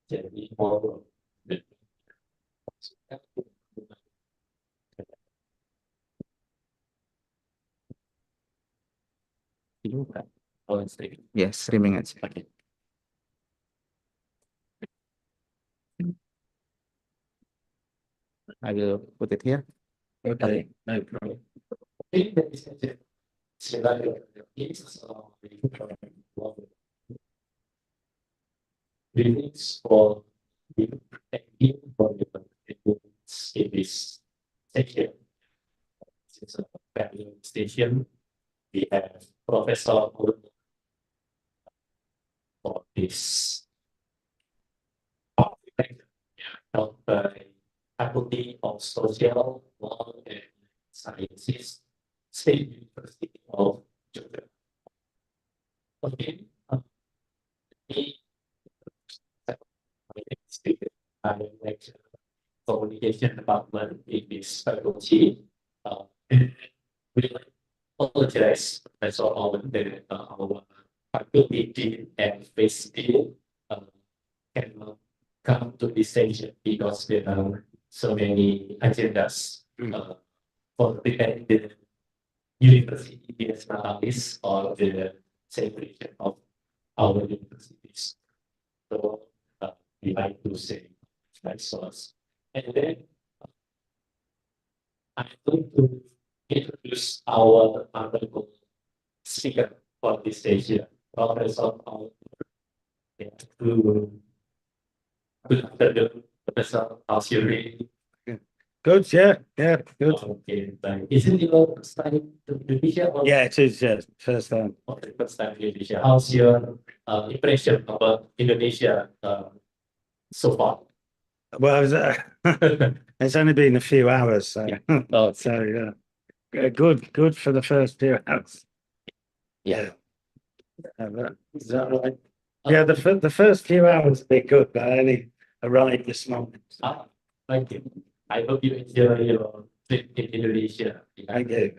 jadi mau itu kan kalau streaming. Yes, streaming aja. Oke. I will put it here. Okay, no problem. Ini dari saja. Scenario ini sesuatu release for the for the in this section. This is a value station. We have Professor for this topic held by Faculty of Social Law and Sciences, State University of Georgia. Okay. I lecture communication department in this faculty. We apologize Professor Owen that our faculty dean and face dean cannot come to this session because there are so many agendas for preparing the university nationalities or the celebration of our universities. So we like to say my source. And then I'm going to introduce our honorable speaker for this session, Professor Paul. Good afternoon, Professor. How's your day? Good, yeah, good. Okay, thank you. Isn't your first time to Indonesia? Or Yeah, it is, yeah, first time. okay, first time to Indonesia. How's your impression about Indonesia so far? Well, it's only been a few hours, so, Yeah. so yeah, good for the first few hours. Yeah. Is that right? Yeah, the first few hours have been good, but I only arrived this morning. Thank you. I hope you enjoy your trip in Indonesia. Thank you.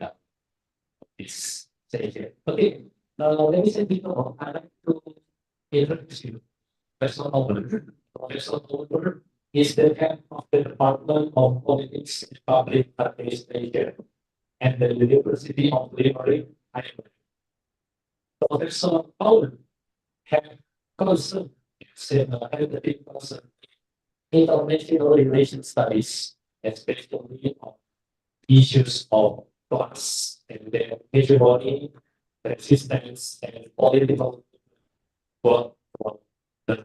This session. Okay. Let me say before, I'd like to introduce you. Professor Oliver. Professor Oliver is the head of the Department of Politics and Public Administration at the University of Limerick, Ireland. Professor Oliver had concern, had a big concern international relations studies, especially on issues of class and their hegemony, resistance, and political work for the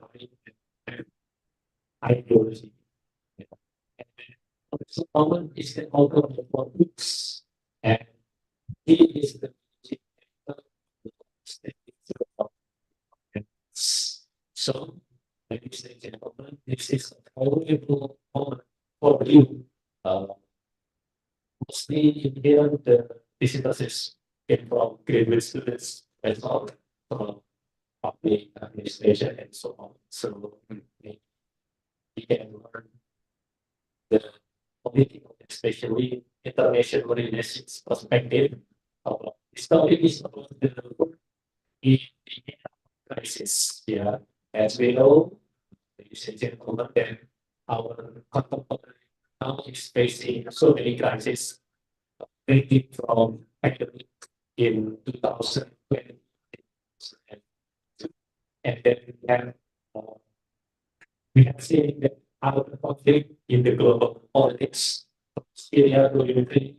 ideology. So Owen is the author of four books, and he is the so, ladies and gentlemen, this is a valuable moment for you. Mostly here the visitors came from graduate students as well from public administration and so on. So we can learn the political, especially international relations perspective. This topic is about the crisis. Yeah, as we know, ladies and gentlemen, that our contemporary now is facing so many crises, ranging from pandemic in 2020, and then we have seen that our conflict in the global politics, from Syria to Ukraine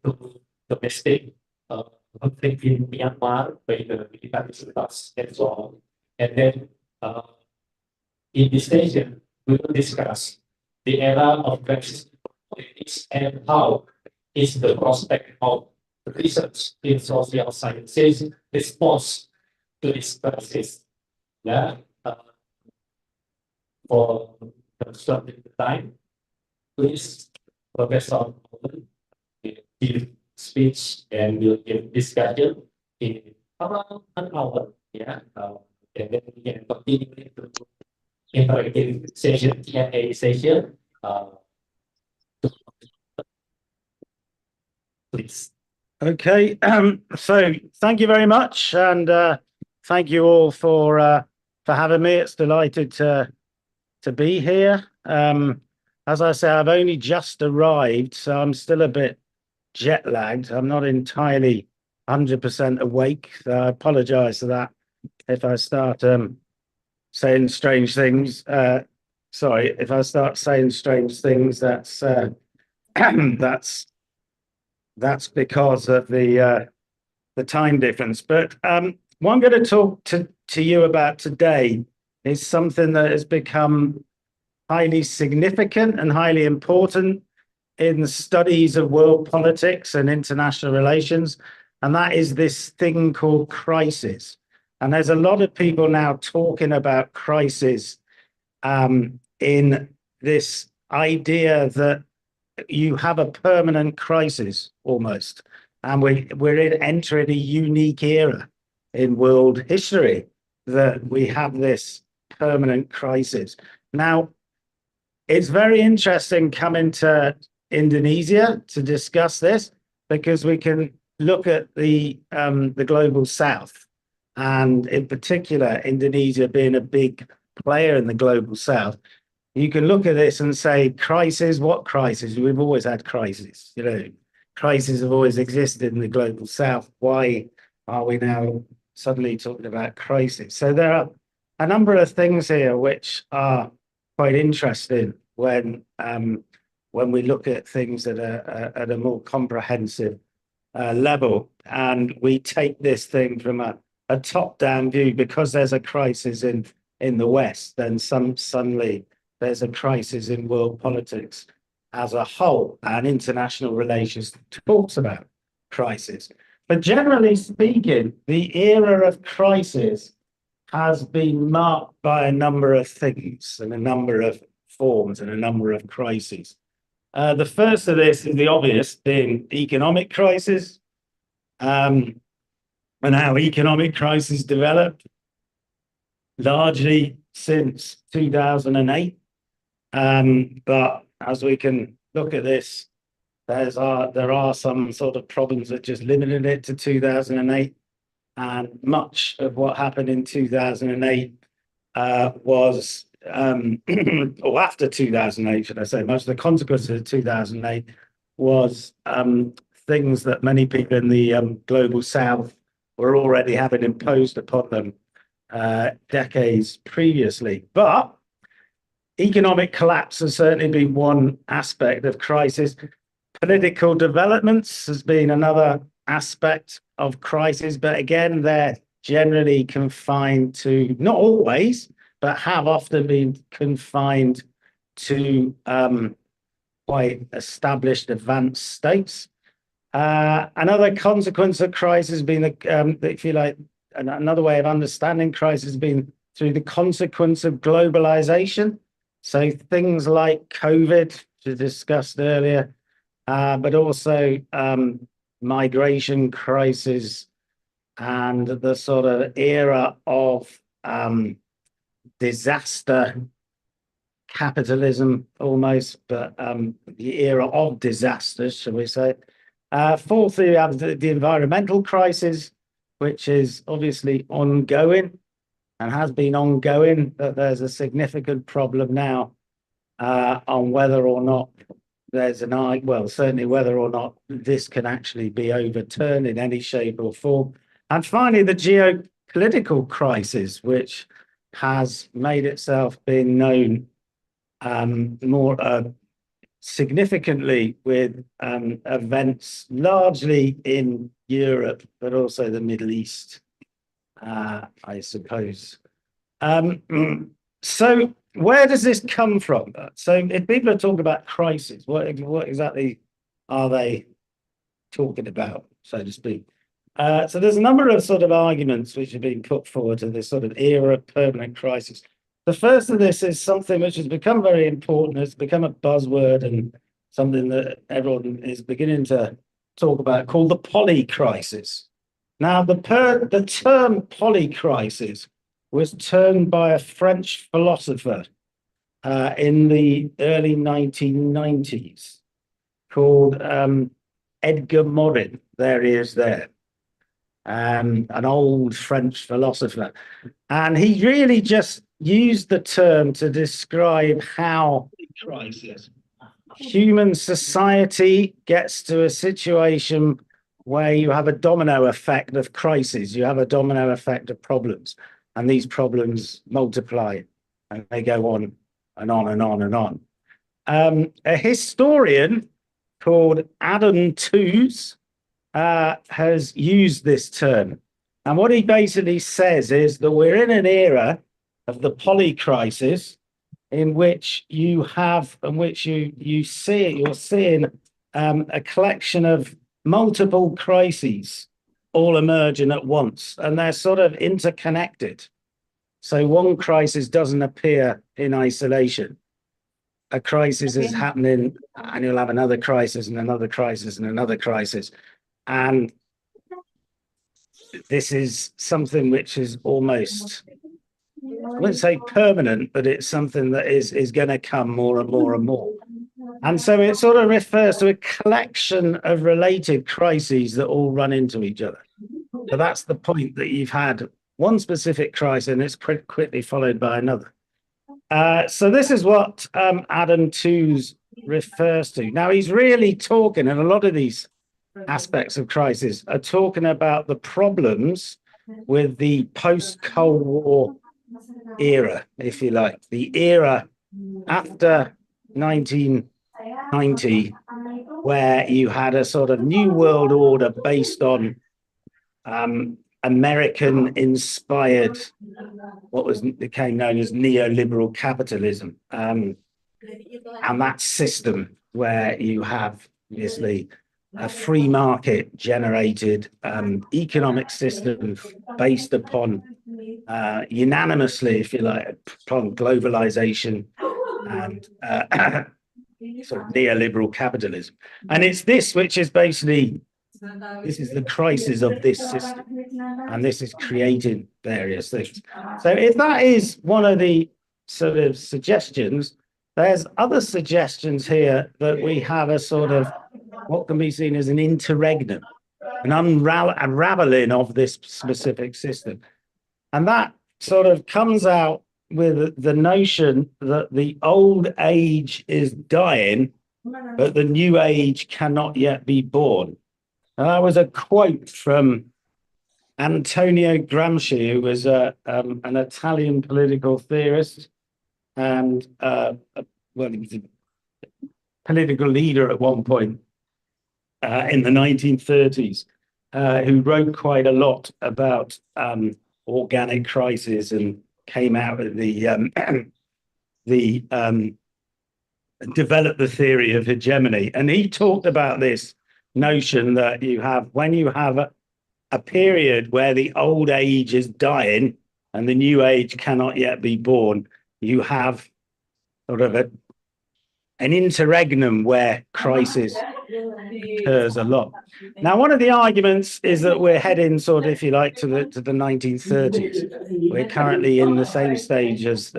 to domestic conflict in Myanmar by the military attacks and so on. And then in this session, we will discuss the era of crisis politics and how is the prospect of research in social sciences response to this crisis. Yeah. For constructing the time, please, Professor give speech and will give discussion in around an hour. Yeah. And then we can continue to interactive session, Q&A session. Please. Okay, so thank you very much, and thank you all for for having me. It's delighted to be here. As I say, I've only just arrived, so I'm still a bit jet lagged. I'm not entirely 100% awake, so I apologize for that if I start saying strange things. Sorry, if I start saying strange things, that's that's because of the time difference. But what I'm going to talk to you about today is something that has become highly significant and highly important in the studies of world politics and international relations, and that is this thing called crisis. And there's a lot of people now talking about crisis in this idea that you have a permanent crisis almost, and we're entering a unique era in world history that we have this permanent crisis. Now, it's very interesting coming to Indonesia to discuss this, because we can look at the global south, and in particular Indonesia being a big player in the global south. You can look at this and say, crisis, what crisis? We've always had crises, you know. Crises have always existed in the global south. Why are we now suddenly talking about crisis? So there are a number of things here which are quite interesting when we look at things at a more comprehensive level, and we take this thing from a top-down view. Because there's a crisis in the West, then suddenly there's a crisis in world politics as a whole, and international relations talks about crisis. But generally speaking, the era of crisis has been marked by a number of things and a number of forms and a number of crises. The first of this is the obvious, being economic crisis, and how economic crisis developed largely since 2008. But as we can look at this, there are some sort of problems that just limited it to 2008, and much of what happened in 2008 was or after 2008, should I say, most of the consequences of 2008 was things that many people in the global south were already having imposed upon them decades previously. But economic collapse has certainly been one aspect of crisis. Political developments has been another aspect of crisis, but again, they're generally confined to, not always, but have often been confined to quite established advanced states. Another consequence of crisis has been, if you like, another way of understanding crisis has been through the consequence of globalization. So things like COVID, which we discussed earlier, but also migration crisis and the sort of era of disaster capitalism almost, but the era of disasters, shall we say. Fourthly, we have the environmental crisis, which is obviously ongoing and has been ongoing, but there's a significant problem now on whether or not there's certainly whether or not this can actually be overturned in any shape or form. And finally, the geopolitical crisis, which has made itself being known more significantly with events largely in Europe, but also the Middle East, I suppose. So where does this come from? So if people are talking about crisis, what exactly are they talking about, so to speak? So there's a number of sort of arguments which have been put forward to this sort of era of permanent crisis. The first of this is something which has become very important. It's become a buzzword and something that everyone is beginning to talk about, called the polycrisis. Now, the term polycrisis was termed by a French philosopher in the early 1990s called Edgar Morin. There he is there. an old French philosopher. And he really just used the term to describe how Crisis. human society gets to a situation where you have a domino effect of crises, you have a domino effect of problems, and these problems multiply and they go on and on and on and on. A historian called Adam Tooze has used this term. And what he basically says is that we're in an era of the polycrisis in which you have, in which you're seeing a collection of multiple crises all emerging at once, and they're sort of interconnected. So one crisis doesn't appear in isolation. A crisis is happening, and you'll have another crisis and another crisis and another crisis. And this is something which is almost, I wouldn't say permanent, but it's something that is going to come more and more and more. And so it sort of refers to a collection of related crises that all run into each other. So that's the point, that you've had one specific crisis and it's quickly followed by another. So this is what Adam Tooze refers to. Now, he's really talking, and a lot of these aspects of crisis are talking about the problems with the post-Cold War era, if you like, the era after 1990, where you had a sort of new world order based on American-inspired, what became known as neoliberal capitalism, and that system where you have obviously a free market generated economic system based upon unanimously, if you like, upon globalization and sort of neoliberal capitalism. And it's this which is basically, this is the crisis of this system, and this is creating various things. So if that is one of the sort of suggestions, there's other suggestions here that we have a sort of what can be seen as an interregnum, an unraveling of this specific system. And that sort of comes out with the notion that the old age is dying, but the new age cannot yet be born. And that was a quote from Antonio Gramsci, who was an Italian political theorist and well, he was a political leader at one point in the 1930s, who wrote quite a lot about organic crisis and came out of developed the theory of hegemony. And he talked about this notion that you have, when you have a period where the old age is dying and the new age cannot yet be born, you have sort of an interregnum where crisis occurs a lot. Now, one of the arguments is that we're heading sort of, if you like, to the 1930s. We're currently in the same stage as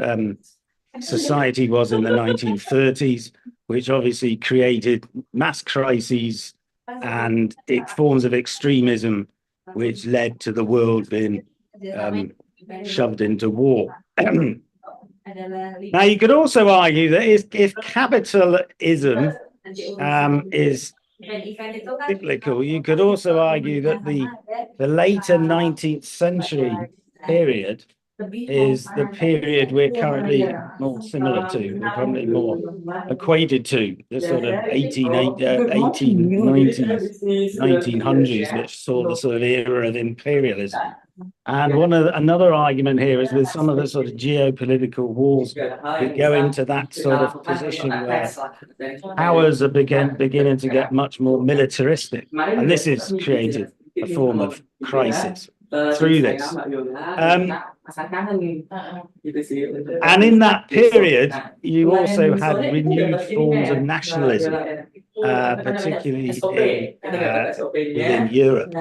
society was in the 1930s, which obviously created mass crises and forms of extremism, which led to the world being shoved into war. Now, you could also argue that if capitalism is cyclical, you could also argue that the later 19th century period is the period we're currently more similar to, we're probably more equated to, the sort of 1890s, 1900s, which saw the sort of era of imperialism. And another argument here is with some of the sort of geopolitical wars, we go into that sort of position where powers are beginning to get much more militaristic, and this is created a form of crisis through this. And in that period, you also had renewed forms of nationalism, particularly within Europe.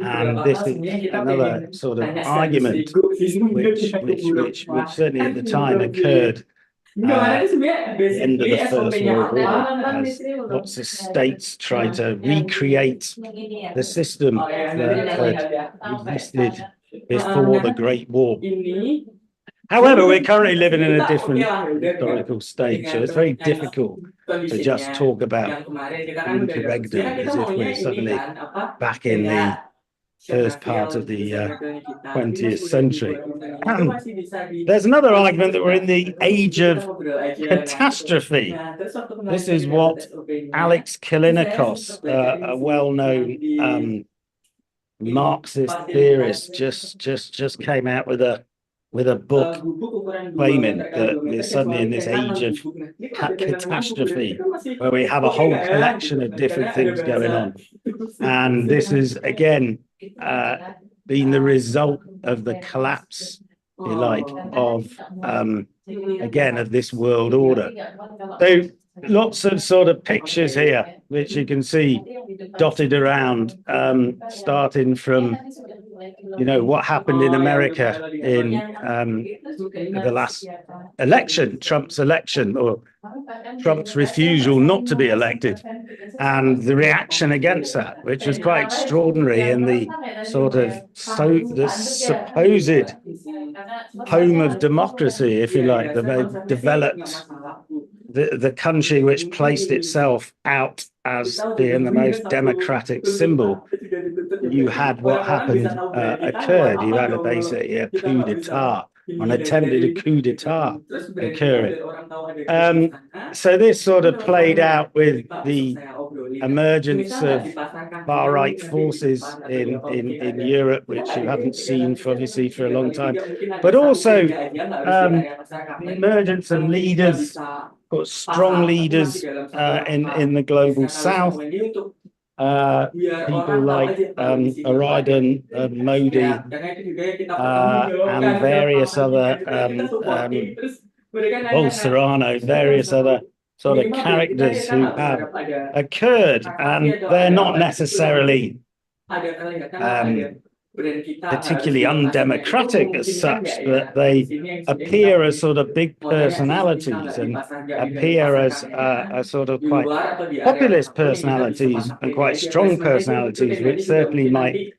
And this is another sort of argument which certainly at the time occurred the end of the First World War, as lots of states tried to recreate the system that had existed before the Great War. However, we're currently living in a different historical stage, so it's very difficult to just talk about interregnum as if we're suddenly back in the first part of the 20th century. There's another argument that we're in the age of catastrophe. This is what Alex Callinicos, a well-known Marxist theorist, just came out with a book claiming that we're suddenly in this age of catastrophe, where we have a whole collection of different things going on. And this is, again, been the result of the collapse, if you like, of, again, of this world order. So lots of sort of pictures here, which you can see dotted around, starting from, you know, what happened in America in the last election, Trump's election, or Trump's refusal not to be elected, and the reaction against that, which was quite extraordinary, in the sort of the supposed home of democracy, if you like, the developed the country which placed itself out as being the most democratic symbol. You had what happened occurred. You had basically a coup d'etat, an attempted coup d'etat occurring. So this sort of played out with the emergence of far-right forces in Europe, which you haven't seen obviously for a long time, but also the emergence of leaders, strong leaders in the global south. People like Narendra Modi and various other Bolsonaro, various other sort of characters who have occurred, and they're not necessarily particularly undemocratic as such, but they appear as sort of big personalities and appear as a sort of quite populist personalities and quite strong personalities, which certainly might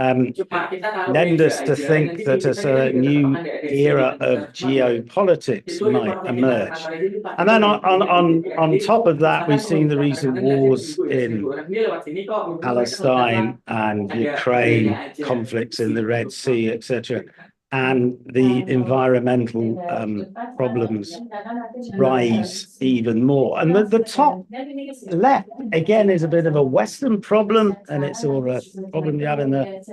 lend us to think that a new era of geopolitics might emerge. And then on top of that, we've seen the recent wars in Palestine and Ukraine, conflicts in the Red Sea, etc., and the environmental problems rise even more. And the top left, again, is a bit of a Western problem, and it's all a problem you have in the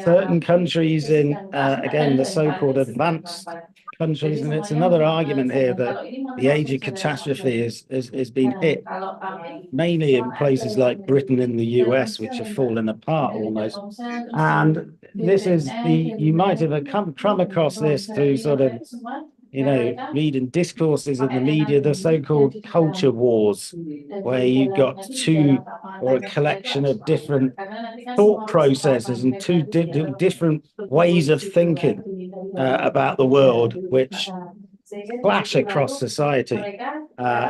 certain countries in, again, the so-called advanced countries. And it's another argument here that the age of catastrophe is being hit mainly in places like Britain and the US, which have fallen apart almost. And this is you might have come across this through sort of, you know, reading discourses in the media, the so-called culture wars, where you've got two or a collection of different thought processes and two different ways of thinking about the world, which clash across society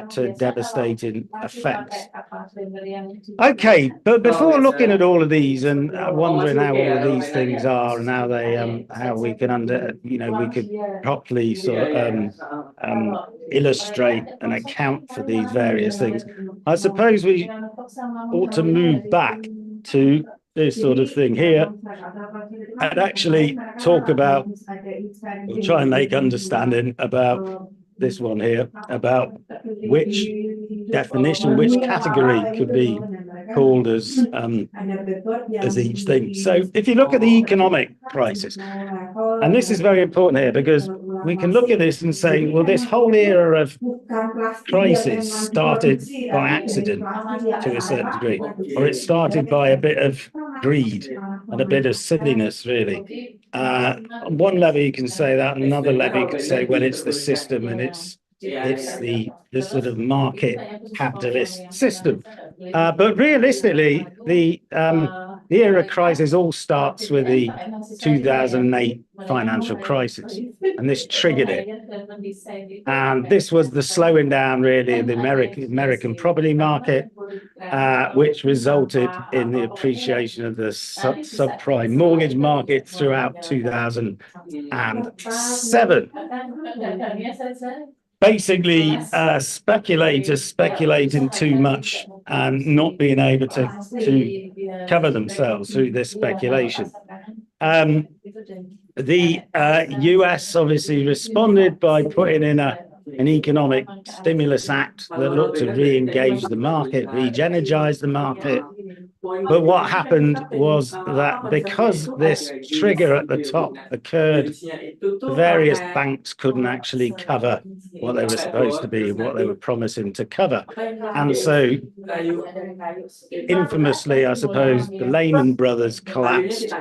to devastating effects. Okay, but before looking at all of these and wondering how all of these things are and how they how we can we could properly sort of illustrate and account for these various things, I suppose we ought to move back to this sort of thing here and actually talk about, or try and make understanding about this one here, about which definition, which category could be called as each thing. So if you look at the economic crisis, and this is very important here because we can look at this and say, well, this whole era of crisis started by accident to a certain degree, or it started by a bit of greed and a bit of silliness, really. On one level you can say that, and another level you can say, well, it's the system and it's the sort of market capitalist system. But realistically, the era of crisis all starts with the 2008 financial crisis, and this triggered it. And this was the slowing down, really, of the American property market, which resulted in the appreciation of the subprime mortgage market throughout 2007. Basically, speculators speculating too much and not being able to cover themselves through this speculation. The US obviously responded by putting in an economic stimulus act that looked to re-engage the market, re-energize the market. But what happened was that because this trigger at the top occurred, the various banks couldn't actually cover what they were supposed to be, what they were promising to cover. And so, infamously, I suppose, the Lehman Brothers collapsed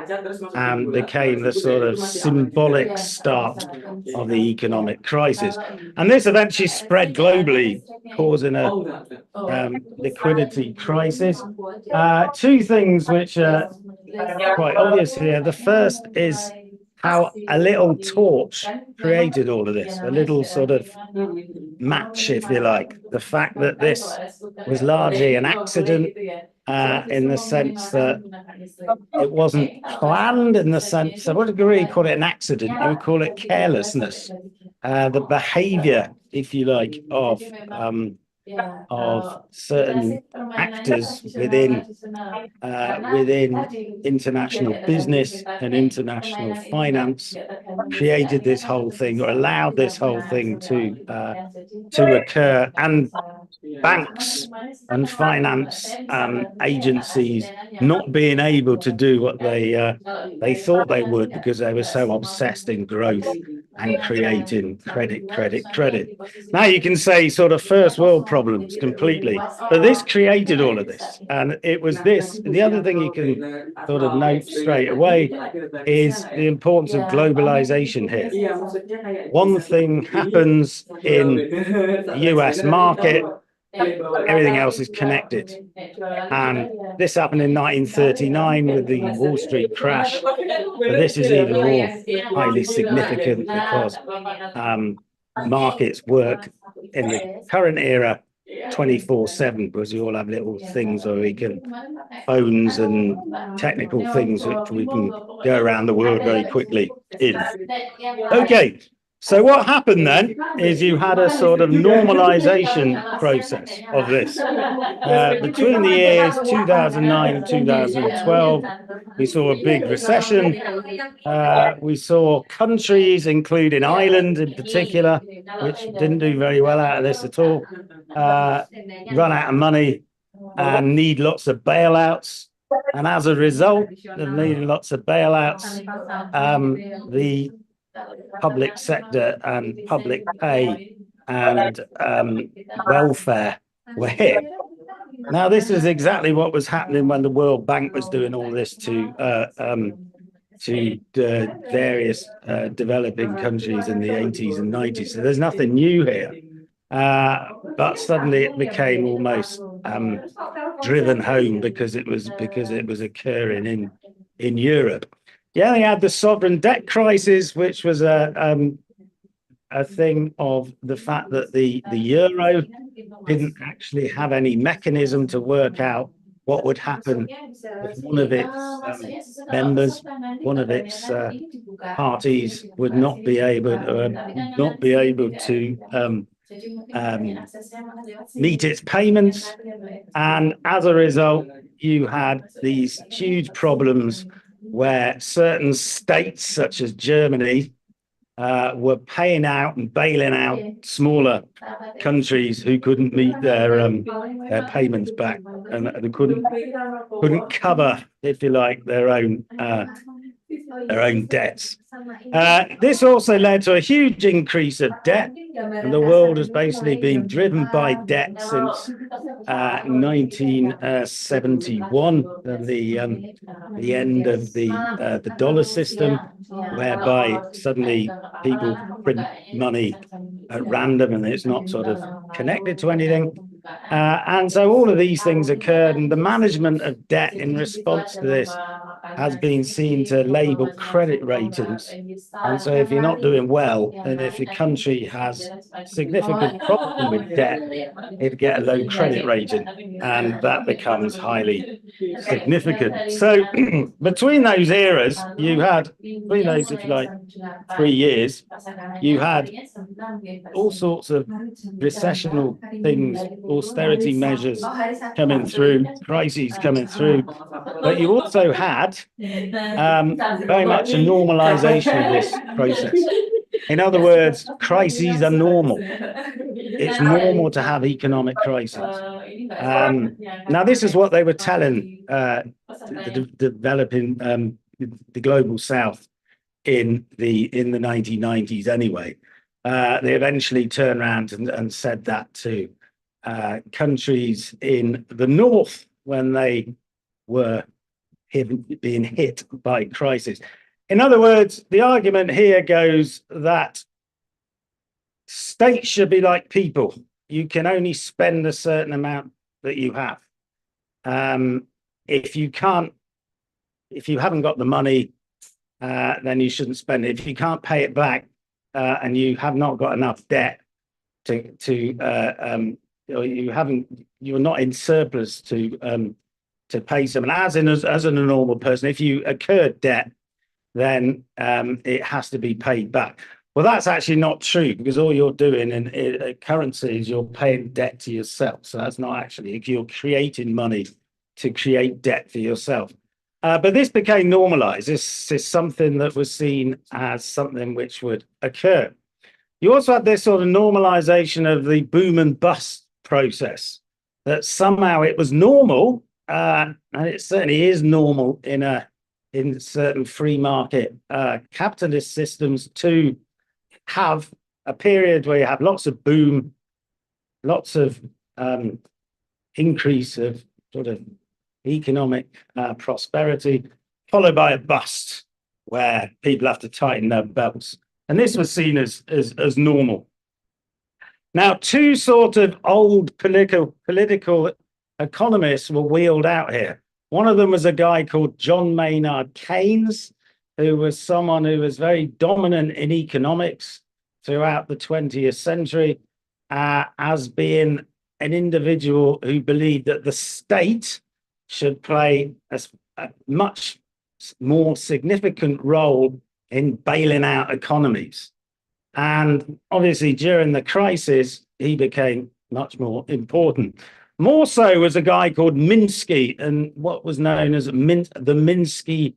and became the sort of symbolic start of the economic crisis. And this eventually spread globally, causing a liquidity crisis. Two things which are quite obvious here. The first is how a little torch created all of this, a little sort of match, if you like. The fact that this was largely an accident in the sense that it wasn't planned, in the sense that, what degree you call it an accident? You would call it carelessness. The behavior, if you like, of certain actors within international business and international finance created this whole thing, or allowed this whole thing to occur. And banks and finance agencies not being able to do what they thought they would, because they were so obsessed in growth and creating credit. Now you can say sort of first world problems completely, but this created all of this. And it was this. The other thing you can sort of note straight away is the importance of globalization here. One thing happens in the US market, everything else is connected. And this happened in 1939 with the Wall Street crash. But this is even more highly significant because markets work in the current era 24/7, because you all have little things where we can, phones and technical things which we can go around the world very quickly in. Okay. So what happened then is you had a sort of normalization process of this. Between the years 2009 and 2012, we saw a big recession. We saw countries, including Ireland in particular, which didn't do very well out of this at all, run out of money and need lots of bailouts. And as a result of needing lots of bailouts, the public sector and public pay and welfare were hit. Now, this is exactly what was happening when the World Bank was doing all this to various developing countries in the 80s and 90s. So there's nothing new here. But suddenly it became almost driven home because it was occurring in Europe. Yeah, they had the sovereign debt crisis, which was a thing of the fact that the euro didn't actually have any mechanism to work out what would happen if one of its members, one of its parties, would not be able to meet its payments. And as a result, you had these huge problems where certain states, such as Germany, were paying out and bailing out smaller countries who couldn't meet their payments back, and they couldn't cover, if you like, their own debts. This also led to a huge increase of debt, and the world has basically been driven by debt since 1971, the end of the dollar system, whereby suddenly people print money at random and it's not sort of connected to anything. And so all of these things occurred, and the management of debt in response to this has been seen to label credit ratings. And so if you're not doing well, and if your country has significant problem with debt, it'd get a low credit rating, and that becomes highly significant. So between those eras, you had, between those, if you like, 3 years, you had all sorts of recessional things, austerity measures coming through, crises coming through, but you also had very much a normalization of this process. In other words, crises are normal. It's normal to have economic crises. Now, this is what they were telling the developing the global South in the 1990s anyway. They eventually turned around and said that to countries in the North when they were being hit by crisis. In other words, the argument here goes that states should be like people. You can only spend a certain amount that you have. If you haven't got the money, then you shouldn't spend it. If you can't pay it back, and you have not got enough debt you're not in surplus to pay someone, as a normal person. If you incurred debt, then it has to be paid back. Well, that's actually not true, because all you're doing in currency is you're paying debt to yourself. So that's not actually, you're creating money to create debt for yourself. But this became normalized. This is something that was seen as something which would occur. You also had this sort of normalization of the boom and bust process, that somehow it was normal, and it certainly is normal in certain free market capitalist systems, to have a period where you have lots of boom, lots of increase of sort of economic prosperity, followed by a bust where people have to tighten their belts. And this was seen as normal. Now, two sort of old political economists were wheeled out here. One of them was a guy called John Maynard Keynes, who was someone who was very dominant in economics throughout the 20th century, as being an individual who believed that the state should play a much more significant role in bailing out economies. And obviously, during the crisis, he became much more important. More so was a guy called Minsky, and what was known as Hermann Minsky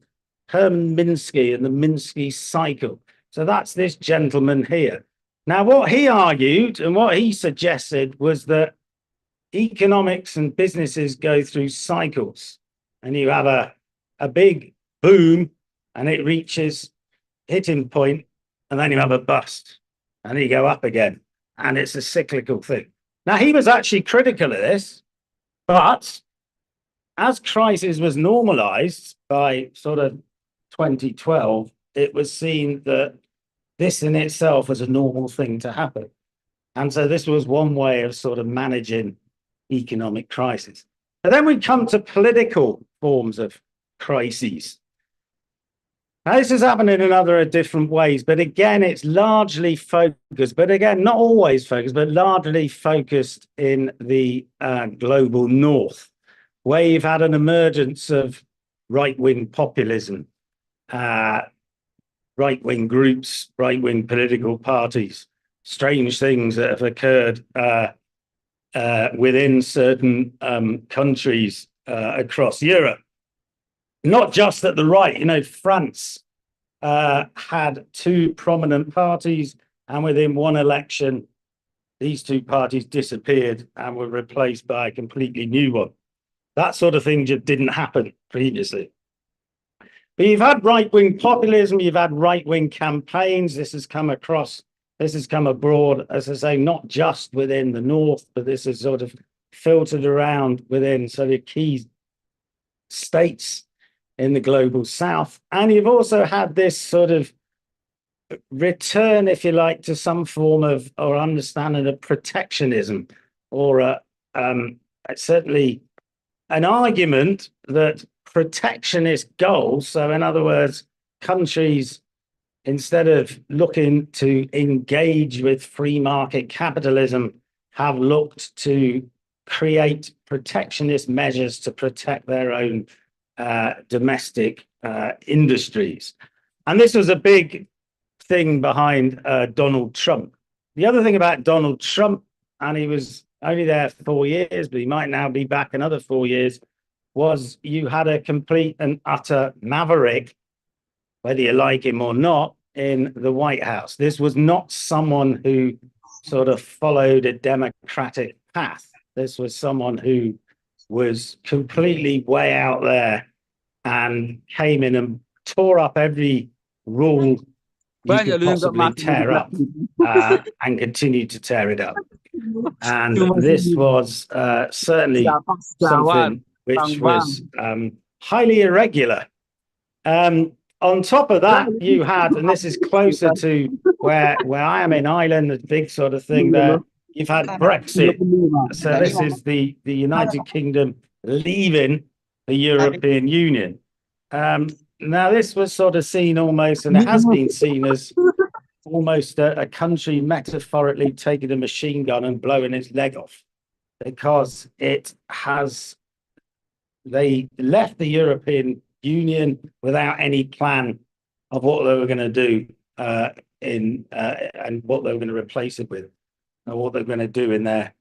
and the Minsky cycle. So that's this gentleman here. Now, what he argued and what he suggested was that economics and businesses go through cycles, and you have a big boom and it reaches hitting point, and then you have a bust and you go up again, and it's a cyclical thing. Now, he was actually critical of this, but as crisis was normalized by sort of 2012, it was seen that this in itself was a normal thing to happen. And so this was one way of sort of managing economic crisis. And then we come to political forms of crises. Now, this is happening in other different ways, but again, it's largely focused, but again, not always focused, but largely focused in the global north, where you've had an emergence of right-wing populism, right-wing groups, right-wing political parties, strange things that have occurred within certain countries across Europe. Not just at the right, France had two prominent parties, and within one election, these two parties disappeared and were replaced by a completely new one. That sort of thing just didn't happen previously. But you've had right-wing populism, you've had right-wing campaigns. This has come abroad, as I say, not just within the North, but this has sort of filtered around within sort of key states in the global South. And you've also had this sort of return, if you like, to some form of or understanding of protectionism, or a certainly an argument that protectionist goals, so in other words, countries, instead of looking to engage with free market capitalism, have looked to create protectionist measures to protect their own domestic industries. And this was a big thing behind Donald Trump. The other thing about Donald Trump, and he was only there 4 years, but he might now be back another 4 years, was you had a complete and utter maverick, whether you like him or not, in the White House. This was not someone who sort of followed a democratic path. This was someone who was completely way out there and came in and tore up every rule you could possibly tear up and continued to tear it up. And this was certainly something which was highly irregular. On top of that, you had, and this is closer to where I am in Ireland, the big sort of thing there, you've had Brexit. So this is the United Kingdom leaving the European Union. Now, this was sort of seen almost, and it has been seen as almost a country metaphorically taking a machine gun and blowing its leg off, because they left the European Union without any plan of what they were going to do and what they were going to replace it with, or what they're going to do in their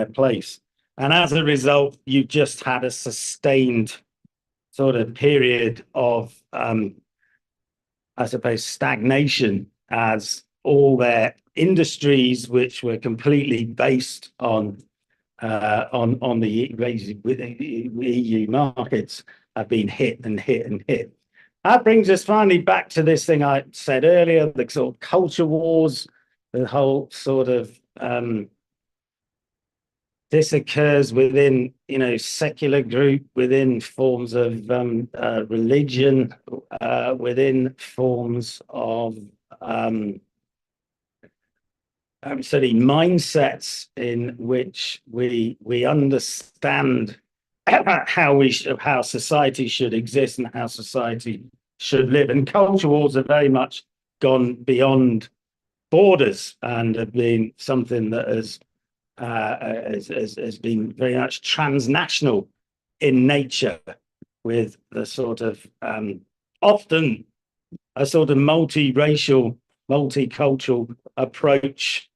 place. And as a result, you just had a sustained sort of period of, I suppose, stagnation, as all their industries, which were completely based on the EU markets, have been hit and hit and hit. That brings us finally back to this thing I said earlier, the sort of culture wars, the whole sort of this occurs within, secular group, within forms of religion, within forms of mindsets in which we understand how society should exist and how society should live. And culture wars have very much gone beyond borders and have been something that has been very much transnational in nature, with the sort of often a sort of multiracial, multicultural approach,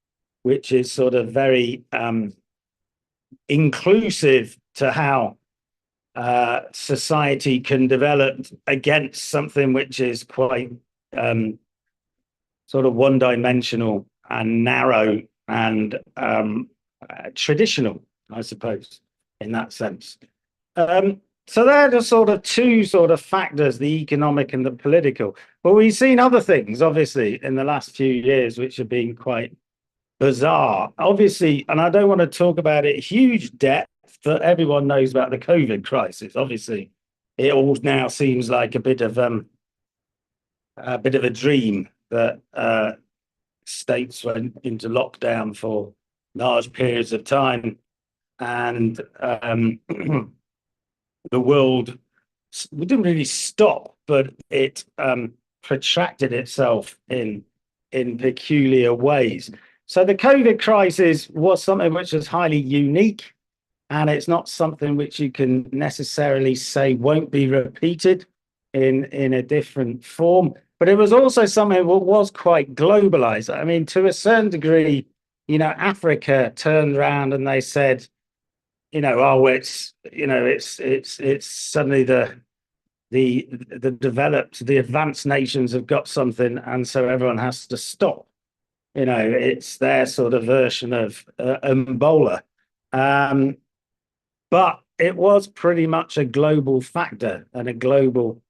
which is sort of very inclusive to how society can develop, against something which is quite sort of one-dimensional and narrow and traditional, I suppose, in that sense. So they're the sort of two sort of factors, the economic and the political. But we've seen other things, obviously, in the last few years, which have been quite bizarre. Obviously, and I don't want to talk about it huge depth, but everyone knows about the COVID crisis. Obviously, it all now seems like a bit of a dream that states went into lockdown for large periods of time, and the world didn't really stop, but it protracted itself in peculiar ways. So the COVID crisis was something which was highly unique, and it's not something which you can necessarily say won't be repeated in a different form. But it was also something that was quite globalized. I mean, to a certain degree, Africa turned around and they said, it's suddenly the developed, the advanced nations have got something, and so everyone has to stop. It's their sort of version of Ebola. But it was pretty much a global factor and a global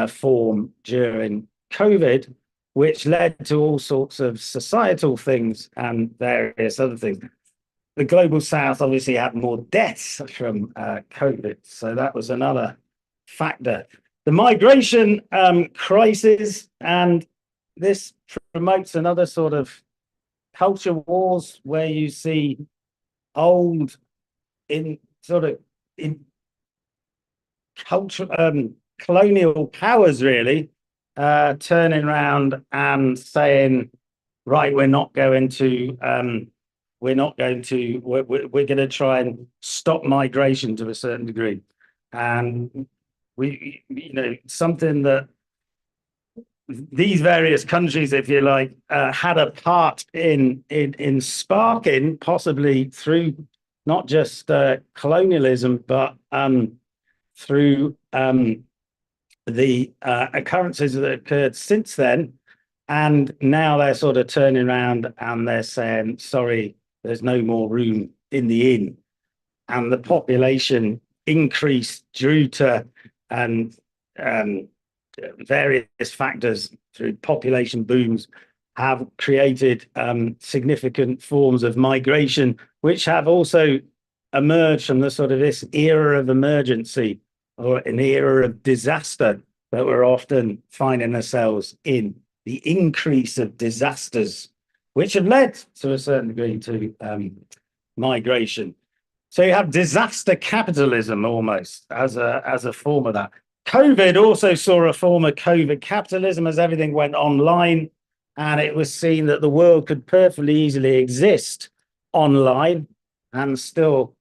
form during COVID, which led to all sorts of societal things and various other things. The global south obviously had more deaths from COVID, so that was another factor. The migration crisis, and this promotes another sort of culture wars where you see old in sort of in cultural colonial powers really turning around and saying, right, we're going to try and stop migration to a certain degree. And something that these various countries, if you like, had a part in sparking, possibly through not just colonialism, but through the occurrences that occurred since then. And now they're sort of turning around and they're saying, sorry, there's no more room in the inn. And the population increase due to various factors through population booms have created significant forms of migration, which have also emerged from the sort of this era of emergency or an era of disaster that we're often finding ourselves in. The increase of disasters, which have led to a certain degree to migration. So you have disaster capitalism almost as a form of that. COVID also saw a form of COVID capitalism as everything went online, and it was seen that the world could perfectly easily exist online and still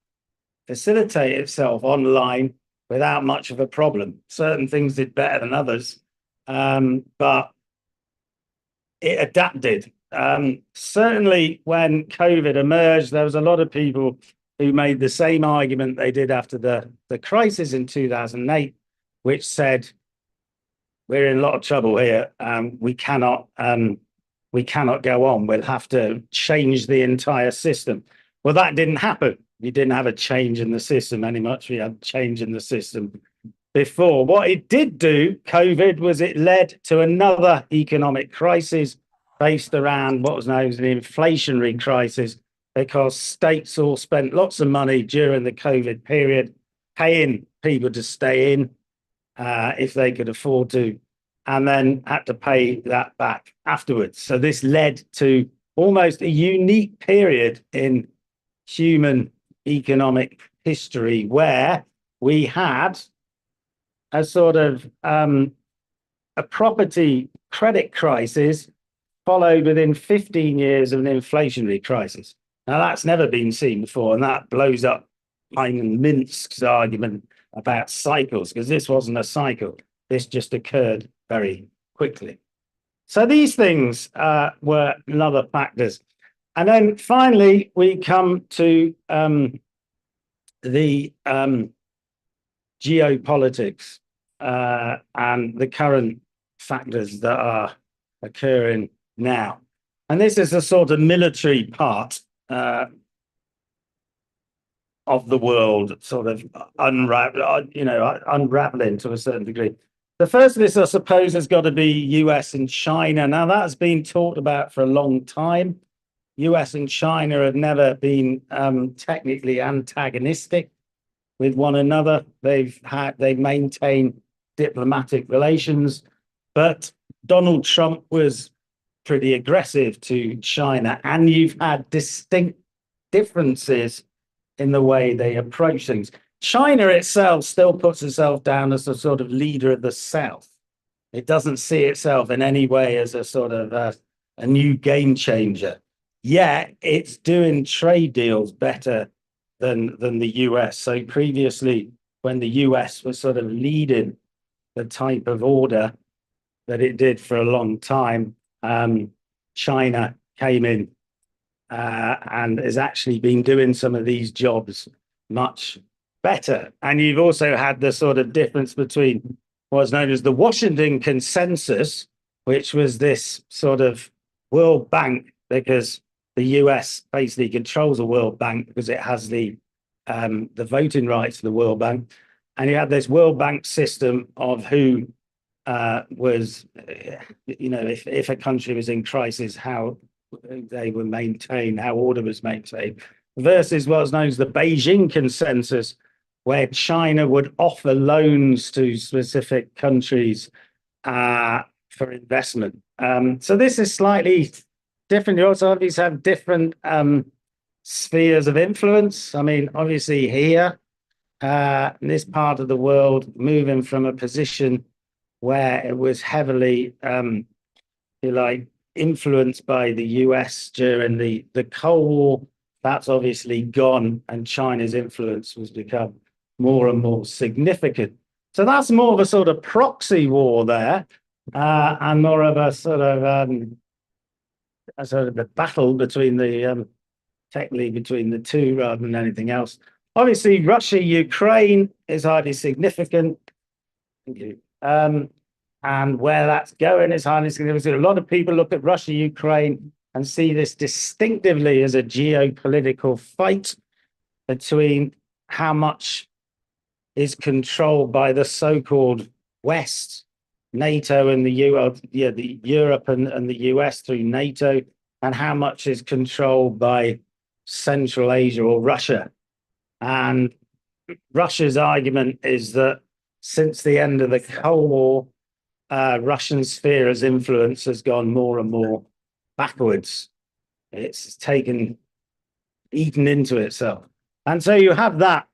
facilitate itself online without much of a problem. Certain things did better than others, but it adapted. Certainly when COVID emerged, there was a lot of people who made the same argument they did after the crisis in 2008, which said, we're in a lot of trouble here. We cannot go on. We'll have to change the entire system. Well, that didn't happen. We didn't have a change in the system any much. We had a change in the system before. What it did do, COVID, was it led to another economic crisis based around what was known as an inflationary crisis, because states all spent lots of money during the COVID period paying people to stay in if they could afford to, and then had to pay that back afterwards. So this led to almost a unique period in human economic history where we had a sort of a property credit crisis followed within 15 years of an inflationary crisis. Now, that's never been seen before, and that blows up Hyman Minsk's argument about cycles, because this wasn't a cycle. This just occurred very quickly. So these things were another factors. And then finally, we come to the geopolitics and the current factors that are occurring now. And this is a sort of military part of the world, sort of unraveling to a certain degree. The first of this, I suppose, has got to be US and China. Now, that's been talked about for a long time. US and China have never been technically antagonistic with one another. They've maintained diplomatic relations, but Donald Trump was pretty aggressive to China, and you've had distinct differences in the way they approach things. China itself still puts itself down as a sort of leader of the South. It doesn't see itself in any way as a sort of a new game changer. Yet it's doing trade deals better than the US. So previously, when the US was sort of leading the type of order that it did for a long time, China came in and has actually been doing some of these jobs much better. And you've also had the sort of difference between what's known as the Washington Consensus, which was this sort of World Bank, because the US basically controls the World Bank because it has the voting rights to the World Bank. And you had this World Bank system of who was, if a country was in crisis, how they were maintained, how order was maintained, versus what's known as the Beijing Consensus, where China would offer loans to specific countries for investment. So this is slightly different. You also obviously have different spheres of influence. I mean, obviously here, in this part of the world, moving from a position where it was heavily, if you like, influenced by the US during the Cold War, that's obviously gone, and China's influence has become more and more significant. So that's more of a sort of proxy war there, and more of a sort of a battle between the technically between the two rather than anything else. Obviously, Russia, Ukraine is highly significant. Thank you. And where that's going is highly significant. A lot of people look at Russia, Ukraine, and see this distinctively as a geopolitical fight between how much is controlled by the so-called West, NATO and the Europe and the US through NATO, and how much is controlled by Central Asia or Russia. And Russia's argument is that since the end of the Cold War, Russian sphere of influence has gone more and more backwards. It's eaten into itself. And so you have that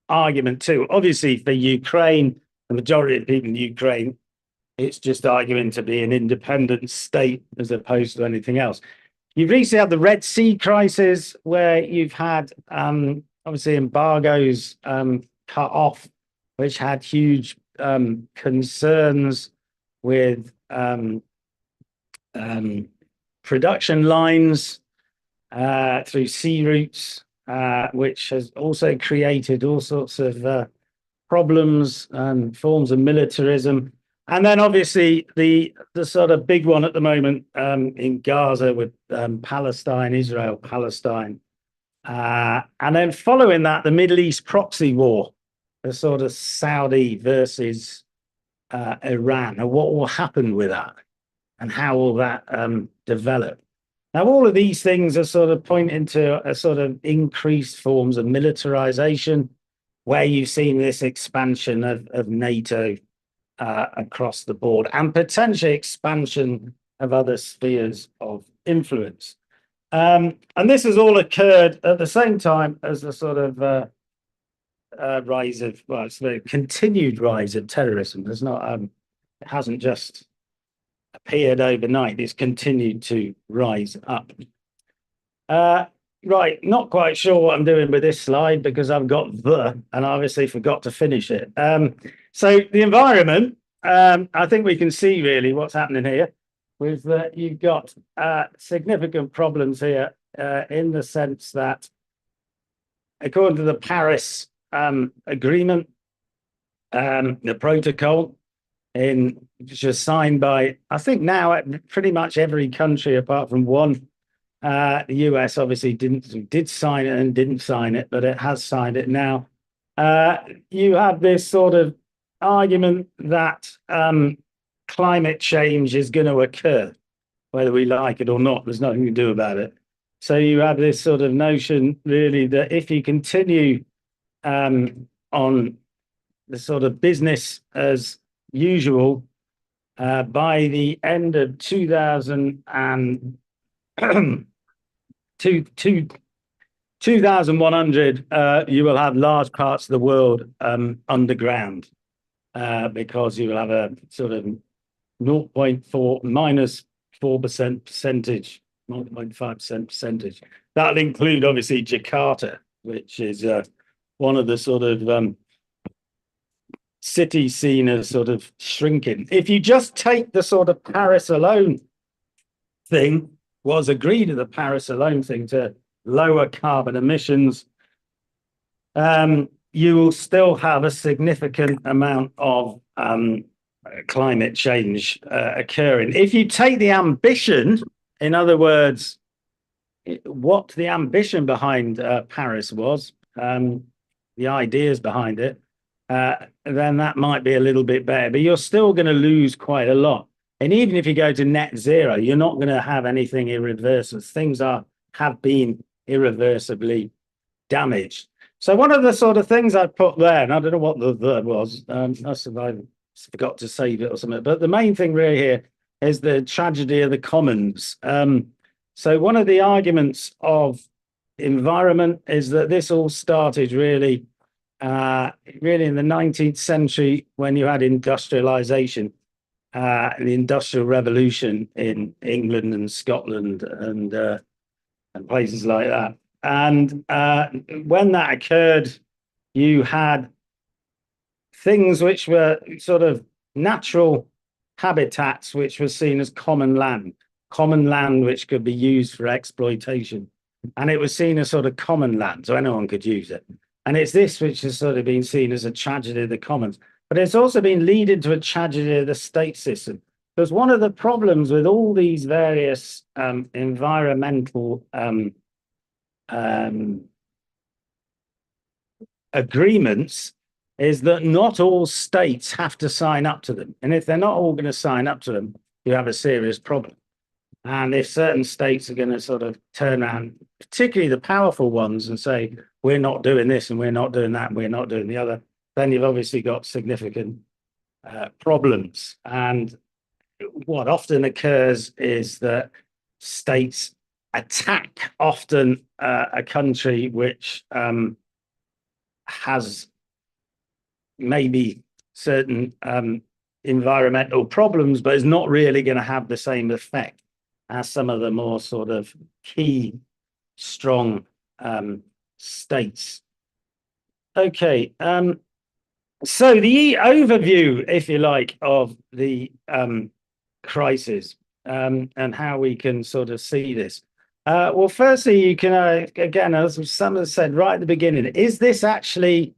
argument too. Obviously, for Ukraine, the majority of people in Ukraine, it's just arguing to be an independent state as opposed to anything else. You've recently had the Red Sea crisis, where you've had obviously embargoes cut off, which had huge concerns with production lines through sea routes, which has also created all sorts of problems and forms of militarism. And then obviously the sort of big one at the moment in Gaza with Palestine, Israel, Palestine. And then following that, the Middle East proxy war, the sort of Saudi versus Iran, and what will happen with that and how will that develop. Now, all of these things are sort of pointing to a sort of increased forms of militarization, where you've seen this expansion of NATO across the board, and potentially expansion of other spheres of influence. And this has all occurred at the same time as the sort of rise of, well, it's the continued rise of terrorism. There's not, it hasn't just appeared overnight, it's continued to rise up. Right, not quite sure what I'm doing with this slide because I've got and I obviously forgot to finish it. So the environment, I think we can see really what's happening here with you've got significant problems here in the sense that according to the Paris Agreement, the protocol which was signed by, I think now pretty much every country apart from one. The US obviously did sign it and didn't sign it, but it has signed it now. You have this sort of argument that climate change is going to occur, whether we like it or not. There's nothing to do about it. So you have this sort of notion, really, that if you continue on the sort of business as usual, by the end of 2100, you will have large parts of the world underground, because you will have a sort of 0.4 minus 4% percentage, 0.5% percentage. That'll include obviously Jakarta, which is one of the sort of cities seen as sort of shrinking. If you just take the sort of Paris alone thing, was agreed at the Paris alone thing to lower carbon emissions, you will still have a significant amount of climate change occurring. If you take the ambition, in other words, what the ambition behind Paris was, the ideas behind it, then that might be a little bit better, but you're still going to lose quite a lot. And even if you go to net zero, you're not going to have anything irreversible. Things have been irreversibly damaged. So one of the sort of things I put there, and I don't know what the was, I forgot to save it or something, but the main thing really here is the tragedy of the commons. So one of the arguments of environment is that this all started really in the 19th century when you had industrialization, the Industrial Revolution in England and Scotland and places like that. And when that occurred, you had things which were sort of natural habitats, which were seen as common land which could be used for exploitation. And it was seen as sort of common land, so anyone could use it. And it's this which has sort of been seen as a tragedy of the commons. But it's also been leading to a tragedy of the state system. Because one of the problems with all these various environmental agreements is that not all states have to sign up to them. And if they're not all going to sign up to them, you have a serious problem. And if certain states are going to sort of turn around, particularly the powerful ones, and say, we're not doing this and we're not doing that, and we're not doing the other, then you've obviously got significant problems. And what often occurs is that states attack often a country which has maybe certain environmental problems, but is not really going to have the same effect as some of the more sort of key, strong states. Okay, so the overview, if you like, of the crisis and how we can sort of see this. Well, firstly, you can, again, as some have said right at the beginning, is this actually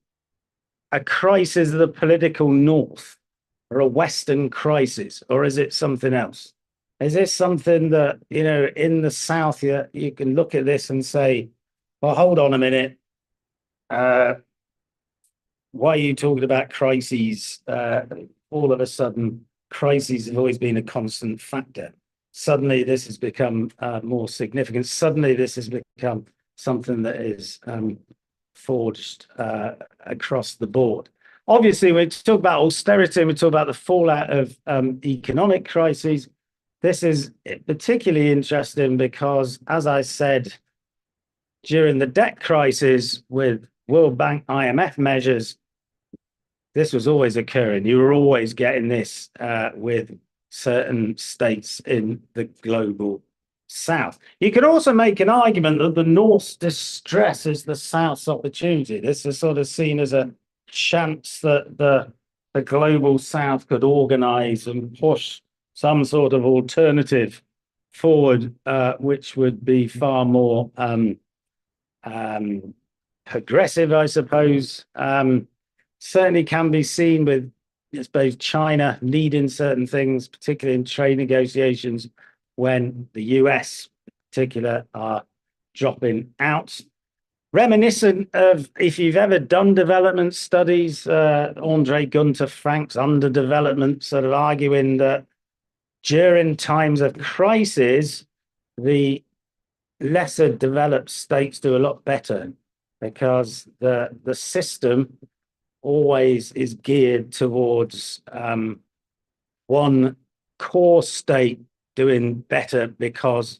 a crisis of the political north or a Western crisis, or is it something else? Is this something that, you know, in the South, you can look at this and say, well, hold on a minute. Why are you talking about crises? All of a sudden, crises have always been a constant factor. Suddenly, this has become more significant. Suddenly, this has become something that is forged across the board. Obviously, we talk about austerity, we talk about the fallout of economic crises. This is particularly interesting because, as I said, during the debt crisis with World Bank IMF measures, this was always occurring. You were always getting this with certain states in the global South. You could also make an argument that the North's distress is the South's opportunity. This is sort of seen as a chance that the global South could organize and push some sort of alternative forward, which would be far more progressive, I suppose. Certainly can be seen with, I suppose, China leading certain things, particularly in trade negotiations, when the US in particular are dropping out. Reminiscent of, if you've ever done development studies, Andre Gunter Frank's Underdevelopment, sort of arguing that during times of crisis, the lesser developed states do a lot better because the system always is geared towards one core state doing better because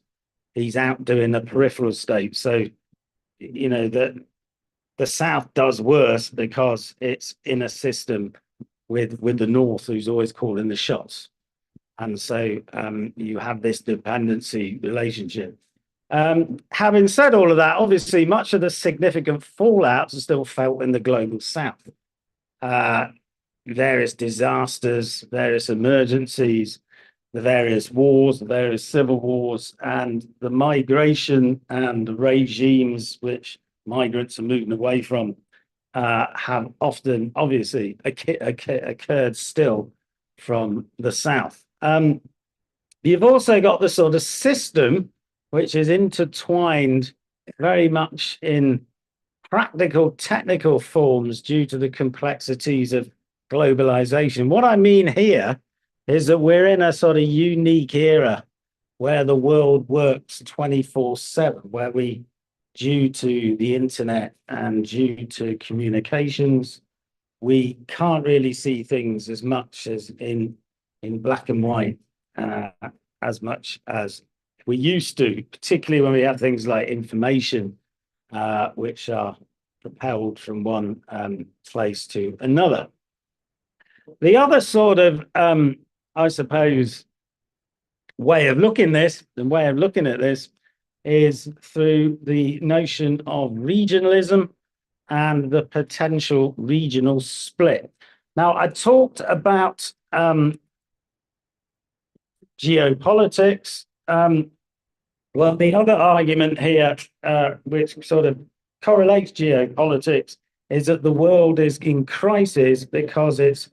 he's outdoing the peripheral state. So, you know, the South does worse because it's in a system with the North, who's always calling the shots. And so you have this dependency relationship. Having said all of that, obviously, much of the significant fallouts are still felt in the global South. Various disasters, various emergencies, the various wars, the various civil wars, and the migration and the regimes which migrants are moving away from have often, obviously, occurred still from the South. You've also got the sort of system which is intertwined very much in practical, technical forms due to the complexities of globalization. What I mean here is that we're in a sort of unique era where the world works 24/7, where we, due to the internet and due to communications, we can't really see things as much as in black and white, as much as we used to, particularly when we have things like information which are propelled from one place to another. The other sort of, I suppose, way of looking at this is through the notion of regionalism and the potential regional split. Now, I talked about geopolitics. Well, the other argument here, which sort of correlates geopolitics, is that the world is in crisis because it's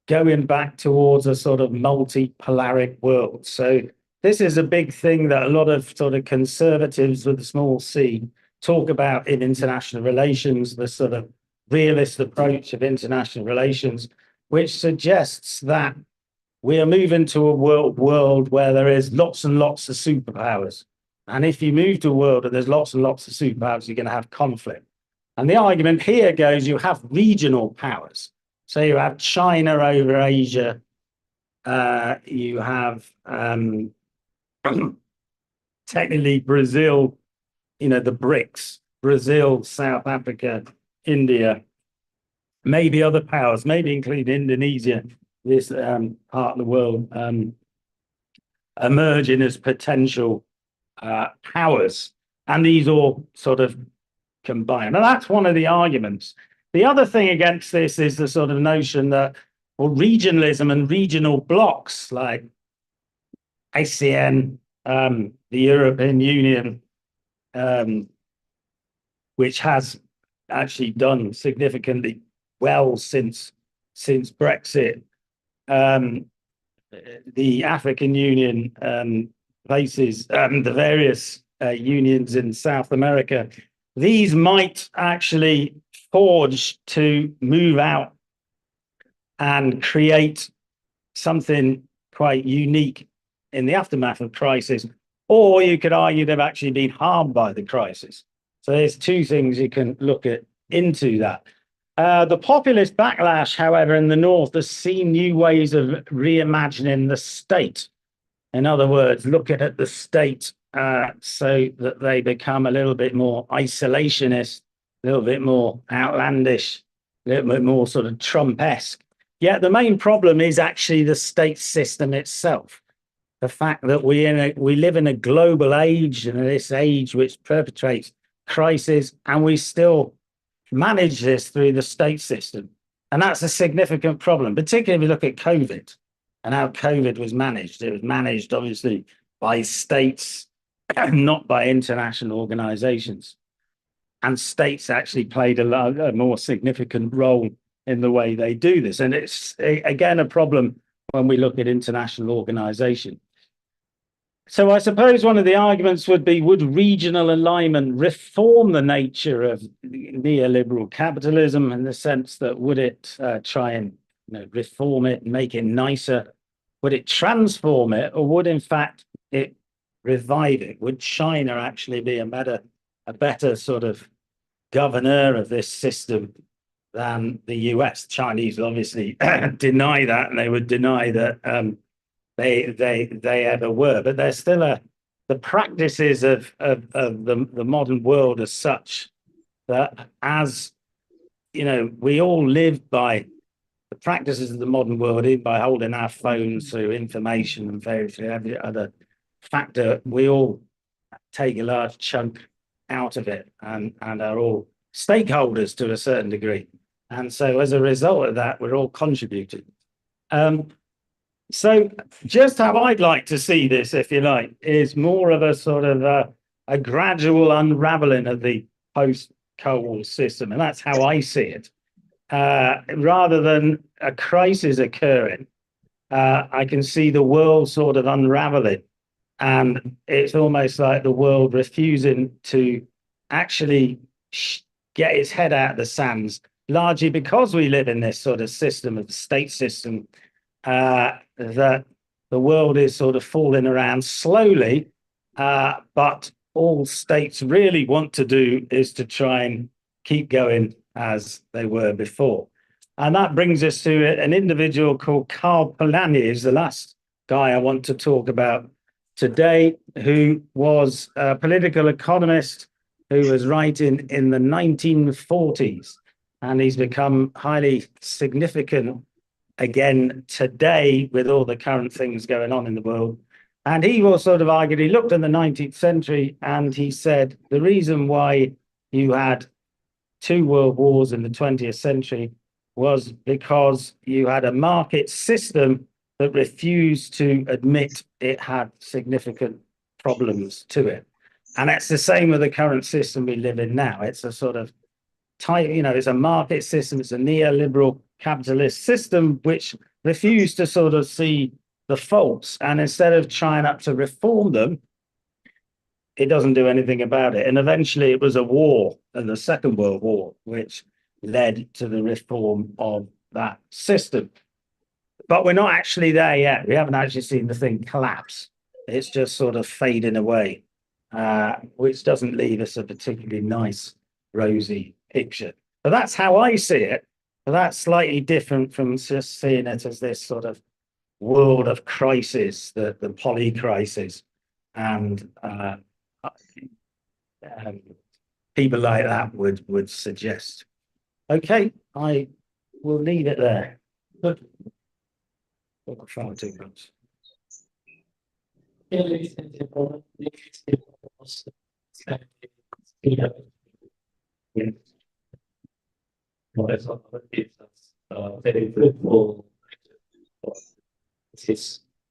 going back towards a sort of multipolaric world. So this is a big thing that a lot of sort of conservatives with a small c talk about in international relations, the sort of realist approach of international relations, which suggests that we are moving to a world where there is lots and lots of superpowers. And if you move to a world where there's lots and lots of superpowers, you're going to have conflict. And the argument here goes, you have regional powers. So you have China over Asia. You have technically Brazil, the BRICS, Brazil, South Africa, India, maybe other powers, maybe including Indonesia, this part of the world, emerging as potential powers. And these all sort of combine. Now, that's one of the arguments. The other thing against this is the sort of notion that, well, regionalism and regional blocks like ASEAN, the European Union, which has actually done significantly well since Brexit, the African Union, places, the various unions in South America, these might actually forge to move out and create something quite unique in the aftermath of crisis, or you could argue they've actually been harmed by the crisis. So there's two things you can look at into that. The populist backlash, however, in the North has seen new ways of reimagining the state. In other words, looking at the state so that they become a little bit more isolationist, a little bit more outlandish, a little bit more sort of Trump-esque. Yet the main problem is actually the state system itself. The fact that we live in a global age, and this age which perpetrates crisis, and we still manage this through the state system. And that's a significant problem, particularly if you look at COVID and how COVID was managed. It was managed, obviously, by states, not by international organizations. And states actually played a more significant role in the way they do this. And it's, again, a problem when we look at international organization. So I suppose one of the arguments would be, would regional alignment reform the nature of neoliberal capitalism, in the sense that would it try and reform it and make it nicer? Would it transform it, or would in fact it revive it? Would China actually be a better sort of governor of this system than the US? Chinese will obviously deny that, and they would deny that they ever were, but there's still the practices of the modern world as such that, as we all live by the practices of the modern world, by holding our phones through information and every other factor. We all take a large chunk out of it and are all stakeholders to a certain degree, and so as a result of that, we're all contributing. So just how I'd like to see this, if you like, is more of a sort of a gradual unraveling of the post-Cold War system. And that's how I see it. Rather than a crisis occurring, I can see the world sort of unraveling. And it's almost like the world refusing to actually get its head out of the sands, largely because we live in this sort of system of the state system, that the world is sort of falling around slowly, but all states really want to do is to try and keep going as they were before. And that brings us to an individual called Karl Polanyi, is the last guy I want to talk about today, who was a political economist who was writing in the 1940s, and he's become highly significant again today with all the current things going on in the world. And he was sort of argued, he looked in the 19th century and he said the reason why you had two world wars in the 20th century was because you had a market system that refused to admit it had significant problems to it. And that's the same with the current system we live in now. It's a sort of tight, it's a market system, it's a neoliberal capitalist system which refused to sort of see the faults. And instead of trying up to reform them, it doesn't do anything about it. And eventually it was a war, the Second World War, which led to the reform of that system. But we're not actually there yet. We haven't actually seen the thing collapse. It's just sort of fading away, which doesn't leave us a particularly nice, rosy picture. But that's how I see it. But that's slightly different from just seeing it as this sort of world of crisis, the poly crisis. And people like that would suggest. Okay, I will leave it there. Good. Far too much. Ladies and gentlemen, very fruitful.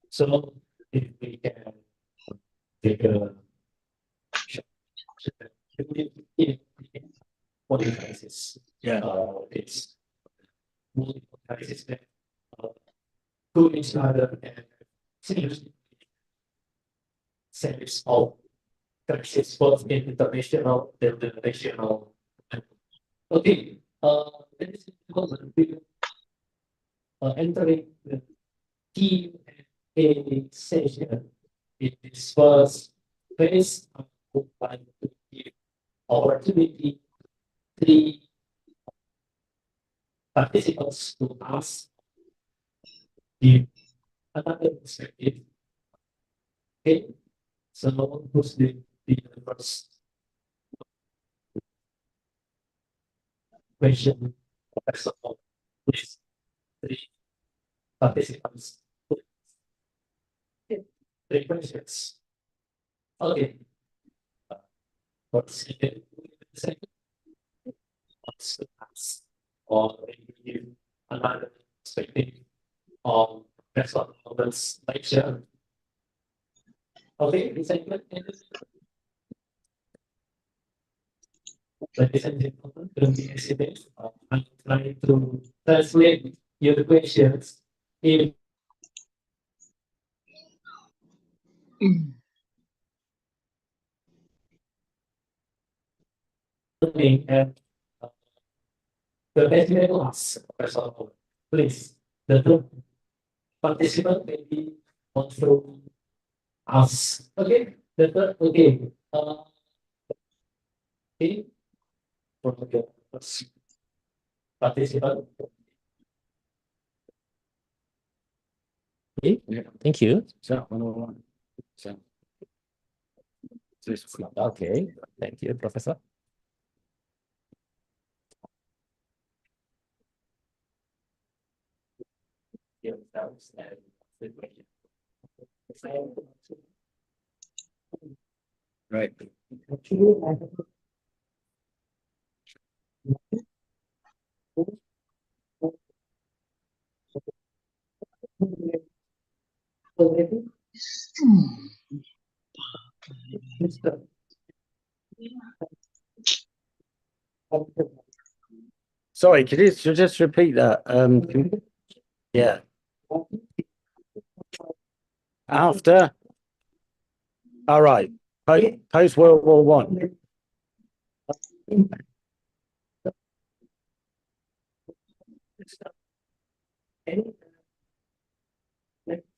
So if we can take a multiple crisis. Yeah. It's multiple crisis that to each other and seriously sense of crisis both in international and the national. Okay, ladies and gentlemen, we entering the Q&A session. It is first phase. I would like to give opportunity three participants to ask give another perspective. Okay, so who's the first question? First of all, please, three participants. Three questions. Okay. What's the second? What's the last? Or maybe another perspective on Professor Novel's lecture. Okay, second. Ladies and gentlemen, don't be hesitant. I'm trying to translate your questions in and the president will ask Professor Novel, please, the group participant maybe want to ask. Okay, the third, okay. Okay, for the first participant. Okay, thank you. So, so. Okay, thank you, Professor. Right. Sorry, could you just repeat that? Yeah. After. All right. Post World War One.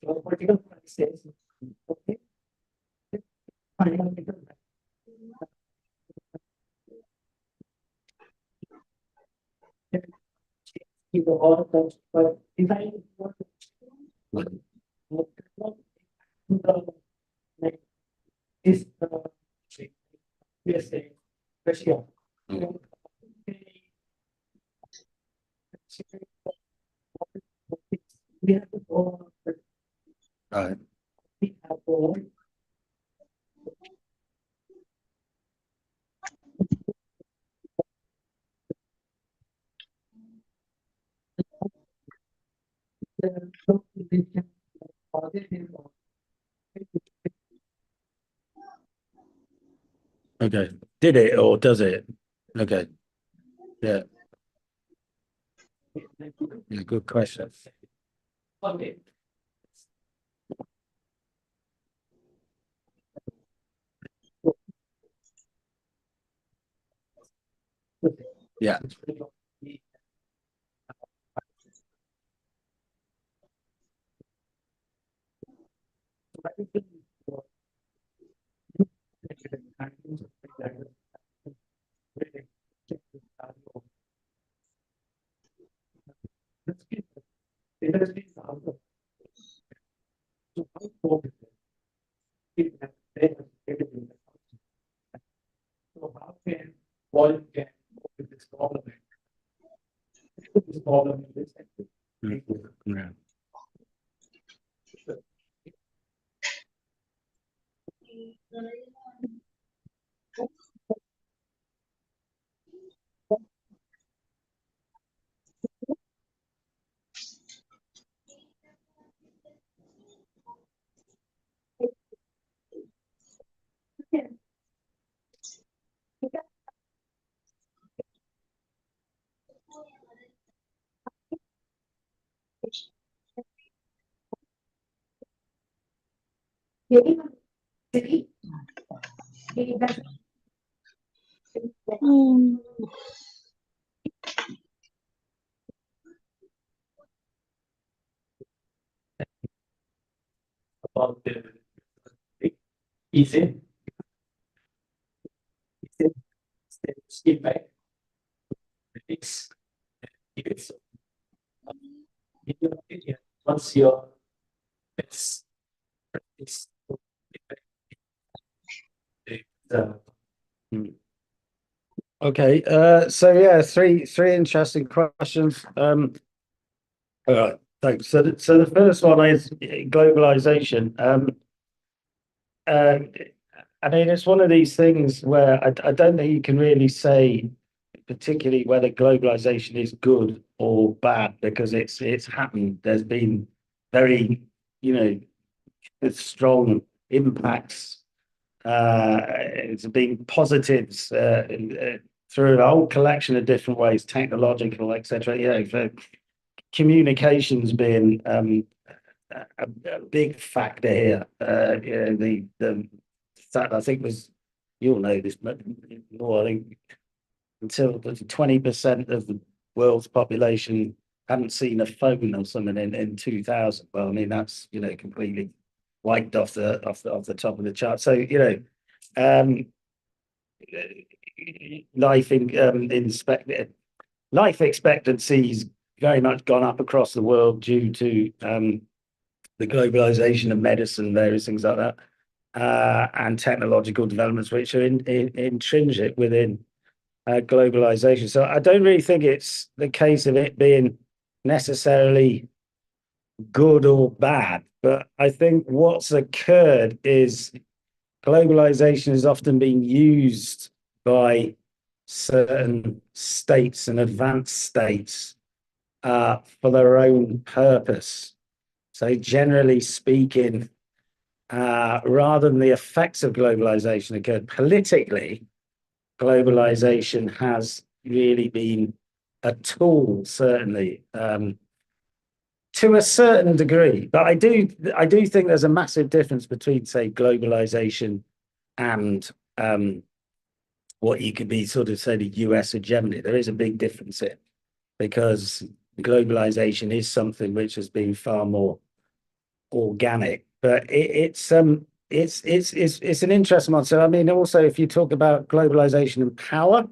Political crisis. Okay. You know, all of those, but if I want to is USA Russia. We have to go. Right. We have to go. Okay. Did it or does it? Okay. Yeah. Yeah, good question. Okay. Yeah. So how can one can cope with this problem? This problem is Yeah. about the easy, skip back, fix, it's in your opinion, once your best practice the Okay. So yeah, three interesting questions. All right. Thanks. So the first one is globalization. Uh, I mean, it's one of these things where I don't think you can really say particularly whether globalization is good or bad because it's happened. There's been very, you know, strong impacts. It's been positives through a whole collection of different ways, technological, etc. Yeah, for communications being a big factor here. You know, the fact I think was you'll know this, but more I think until 20% of the world's population hadn't seen a phone or something in 2000. Well, I mean that's you know completely wiped off the top of the chart. So you know, um, life life expectancies very much gone up across the world due to the globalization of medicine, various things like that, and technological developments which are intrinsic within globalization. So I don't really think it's the case of it being necessarily good or bad, but I think what's occurred is globalization has often been used by certain states and advanced states for their own purpose. So generally speaking, rather than the effects of globalization occurred politically, globalization has really been a tool, certainly, to a certain degree. But I do think there's a massive difference between, say, globalization and what you could be sort of say the US hegemony. There is a big difference here because globalization is something which has been far more organic, but it's an interesting one. So I mean, also if you talk about globalization and power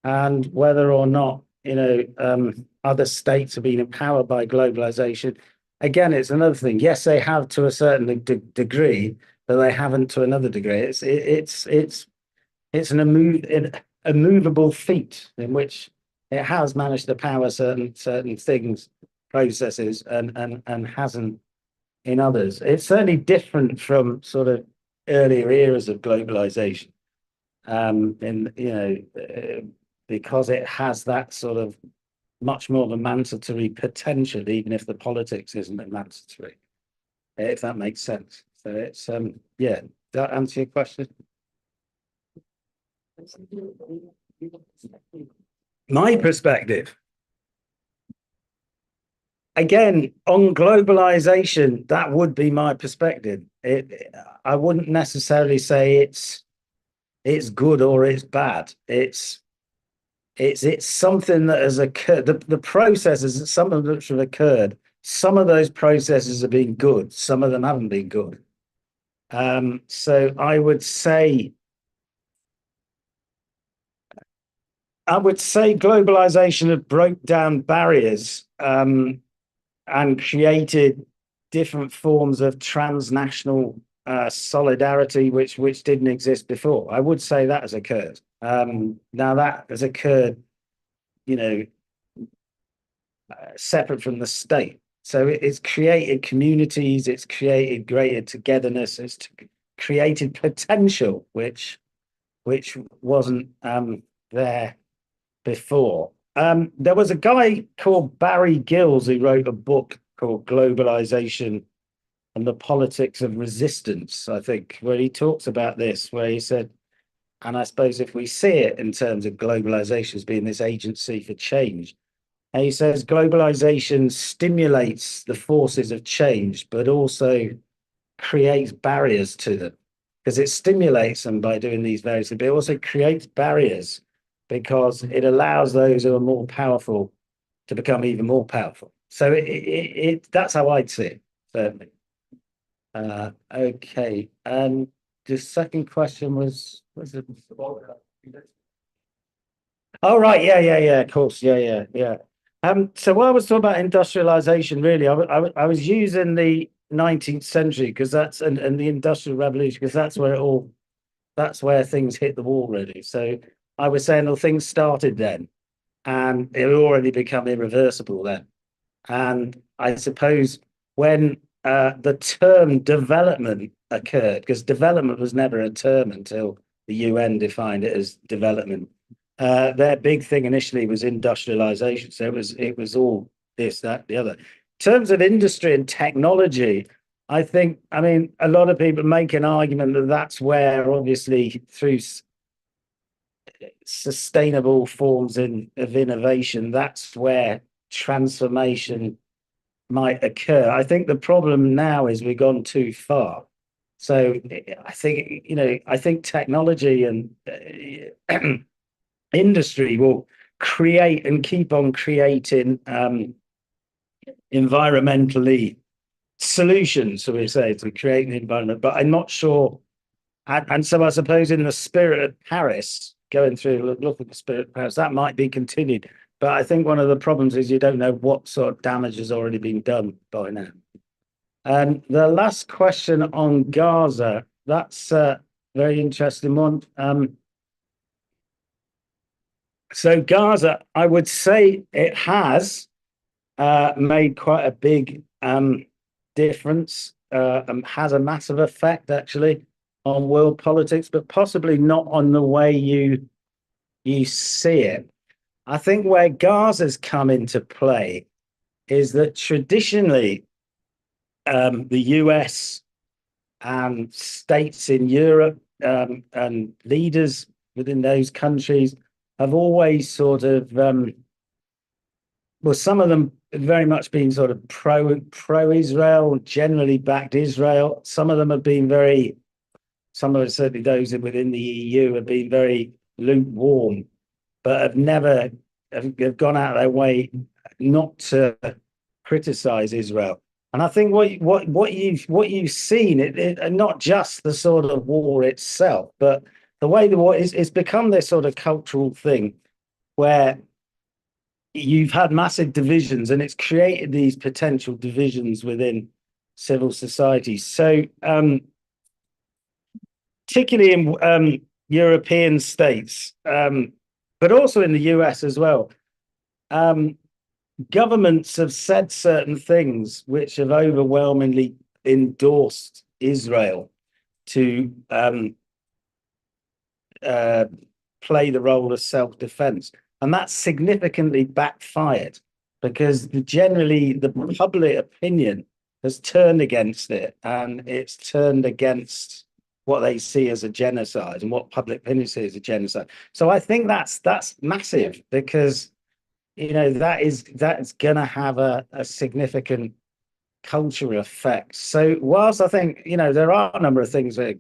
and whether or not you know other states have been empowered by globalization, again, it's another thing. Yes, they have to a certain degree, but they haven't to another degree. It's an immovable feat in which it has managed to power certain things, processes, and hasn't in others. It's certainly different from sort of earlier eras of globalization. Because it has that sort of much more of a mandatory potential, even if the politics isn't a mandatory, if that makes sense. So it's yeah, does that answer your question? My perspective. Again, on globalization, that would be my perspective. I wouldn't necessarily say it's good or it's bad. It's something that has occurred. The processes, some of which have occurred, some of those processes have been good, some of them haven't been good. So I would say globalization had broke down barriers and created different forms of transnational solidarity, which didn't exist before. I would say that has occurred. Now that has occurred, separate from the state. So it's created communities, it's created greater togetherness, it's created potential, which wasn't there before. There was a guy called Barry Gills who wrote a book called Globalization and the Politics of Resistance, I think, where he talks about this, where he said, and I suppose if we see it in terms of globalization as being this agency for change, and he says globalization stimulates the forces of change, but also creates barriers to them because it stimulates them by doing these various things, but it also creates barriers because it allows those who are more powerful to become even more powerful. So that's how I'd see it, certainly. Okay. The second question was it? Oh, right. Yeah. Of course. Yeah. So while I was talking about industrialization, really, I was using the 19th century because and the Industrial Revolution because that's where things hit the wall, really. So I was saying, well, things started then, and it had already become irreversible then. And I suppose when the term development occurred, because development was never a term until the UN defined it as development. Their big thing initially was industrialization. So it was all this, that, the other. In terms of industry and technology, I mean, a lot of people make an argument that that's where, obviously, through sustainable forms of innovation, that's where transformation might occur. I think the problem now is we've gone too far. So I think technology and industry will create and keep on creating environmentally solutions, so we say, to create the environment. But I'm not sure. And so I suppose in the spirit of Paris, going through look at the spirit of Paris, that might be continued. But I think one of the problems is you don't know what sort of damage has already been done by now. And the last question on Gaza, that's a very interesting one. So Gaza, I would say it has made quite a big difference, has a massive effect actually on world politics, but possibly not on the way you see it. I think where Gaza's come into play is that traditionally the US and states in Europe and leaders within those countries have always sort of, some of them very much been sort of pro-Israel, generally backed Israel. Some of them have been certainly those within the EU have been very lukewarm, but have gone out of their way not to criticize Israel. And I think what you've seen, and not just the sort of war itself, but the way the war it's become this sort of cultural thing where you've had massive divisions, and it's created these potential divisions within civil society. So, particularly European states, but also in the US as well. Um, Governments have said certain things which have overwhelmingly endorsed Israel to uh, play the role of self-defense. And that's significantly backfired because generally the public opinion has turned against it, and it's turned against what they see as a genocide and what public opinion sees as a genocide. So I think that's massive because that's going to have a significant cultural effect. So whilst I think there are a number of things that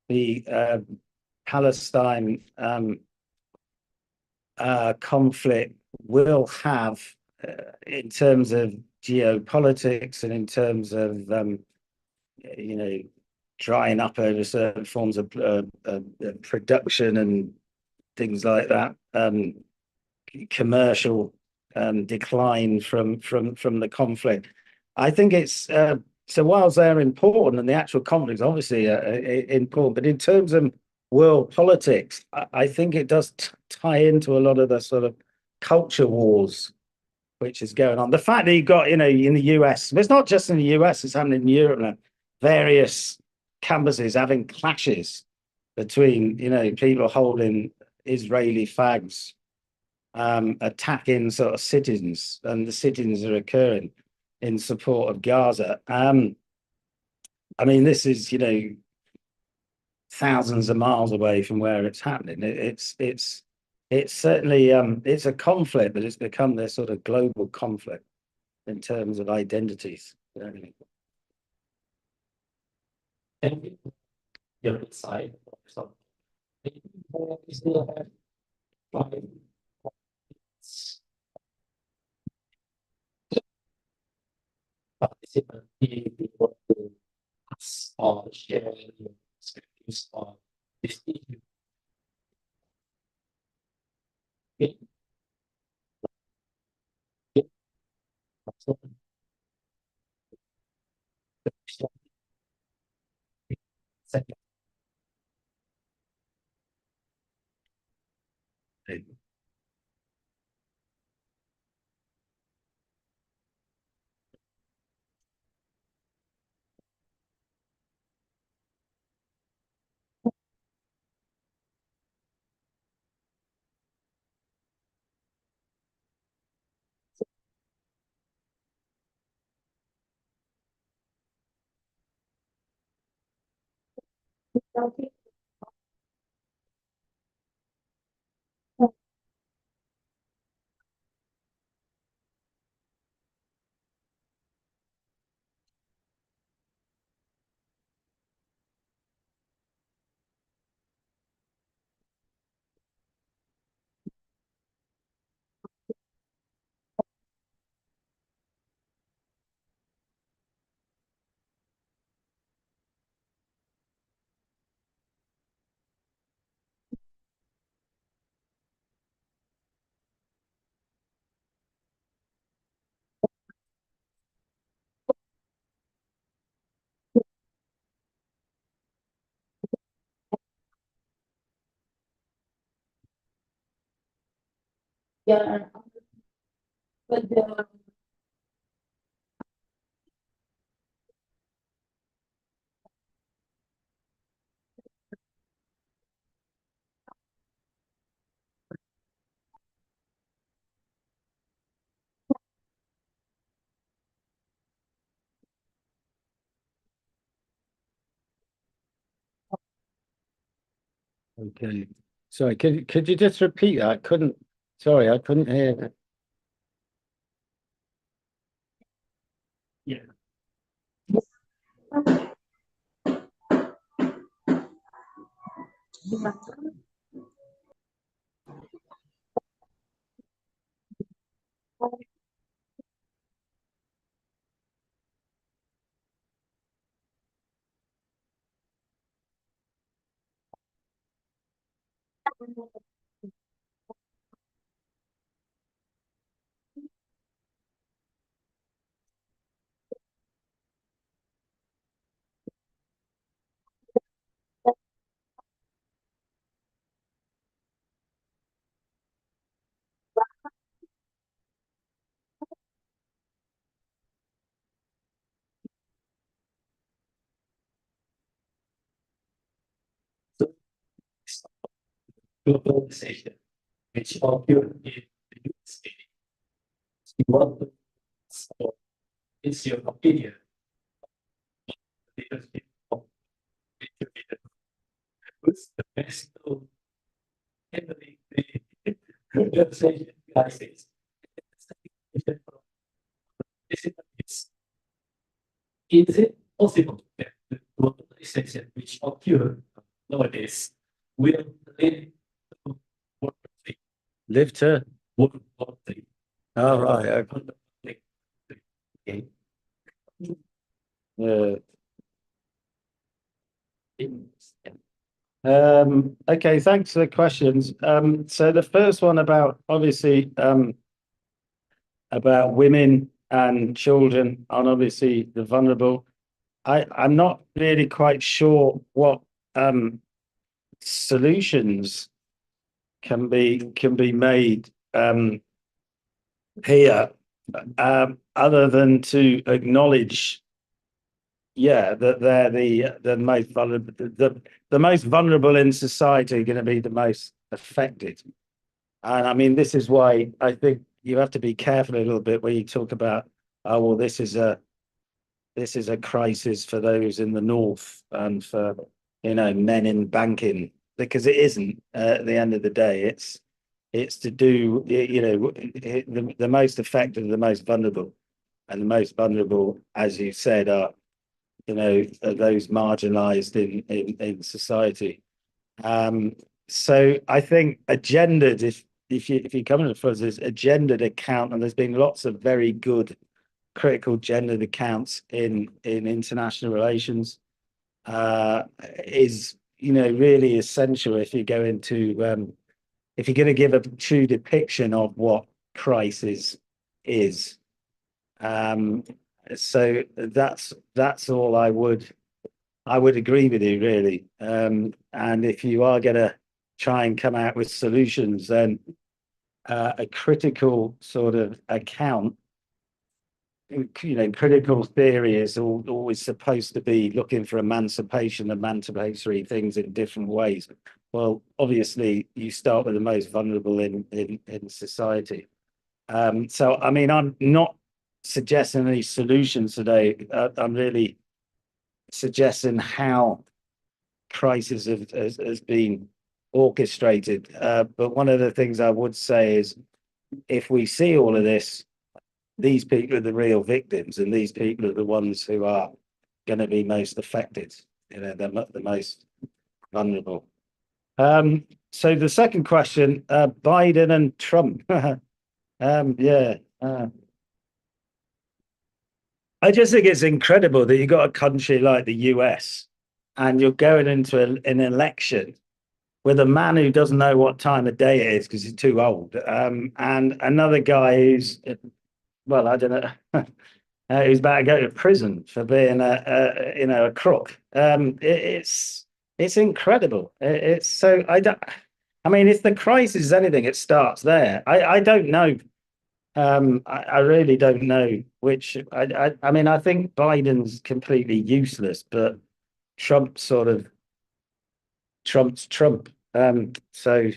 the Palestine conflict will have in terms of geopolitics and in terms of you know drying up over certain forms of production and things like that, commercial decline from the conflict. I think it's so whilst they're important and the actual conflict is obviously important, but in terms of world politics, I think it does tie into a lot of the sort of culture wars which is going on. The fact that you got, in the US, but it's not just in the US, it's happening in Europe now, various campuses having clashes between, people holding Israeli flags, attacking sort of citizens, and the citizens are occurring in support of Gaza. I mean, this is, thousands of miles away from where it's happening. It's certainly it's a conflict, but it's become this sort of global conflict in terms of identities. And your side or something. We still have five participants being able to ask or share your perspectives on this issue. Okay. Okay. So, second. Yeah, but Okay. Sorry, could you just repeat that? Sorry, I couldn't hear. yeah. globalization, which occurred in the USA. What so is your opinion? Leadership of who's the best to handling the globalization crisis? Is it possible that the globalization which occurs nowadays will lead to World War III? Live to. World War III. Oh, right. Okay. Okay. Okay, thanks for the questions. So the first one about obviously about women and children and obviously the vulnerable. I'm not really quite sure what solutions can be made here other than to acknowledge that they're the most vulnerable, the most vulnerable in society are going to be the most affected. And I mean, this is why I think you have to be careful a little bit when you talk about, oh, well, this is a crisis for those in the north and for, men in banking, because it isn't. At the end of the day, it's to do, the most affected, the most vulnerable, and the most vulnerable, as you said, are those marginalized in society. So I think a gendered, if you come in for us, there's a gendered account, and there's been lots of very good critical gendered accounts in international relations, is really essential if you go into if you're going to give a true depiction of what crisis is. So that's all I would agree with you, really. And if you are going to try and come out with solutions, then a critical sort of account, critical theory is always supposed to be looking for emancipatory things in different ways. Well, obviously, you start with the most vulnerable in society. So, I mean, I'm not suggesting any solutions today. I'm really suggesting how crisis has been orchestrated. But one of the things I would say is, if we see all of this, these people are the real victims, and these people are the ones who are going to be most affected. They're the most vulnerable. So the second question, Biden and Trump. I just think it's incredible that you've got a country like the US and you're going into an election with a man who doesn't know what time of day it is because he's too old, and another guy who's, well, I don't know, who's about to go to prison for being a crook. It's incredible. It's so I mean, if the crisis is anything, it starts there. I don't know. I really don't know which. I mean, I think Biden's completely useless, but Trump's Trump. So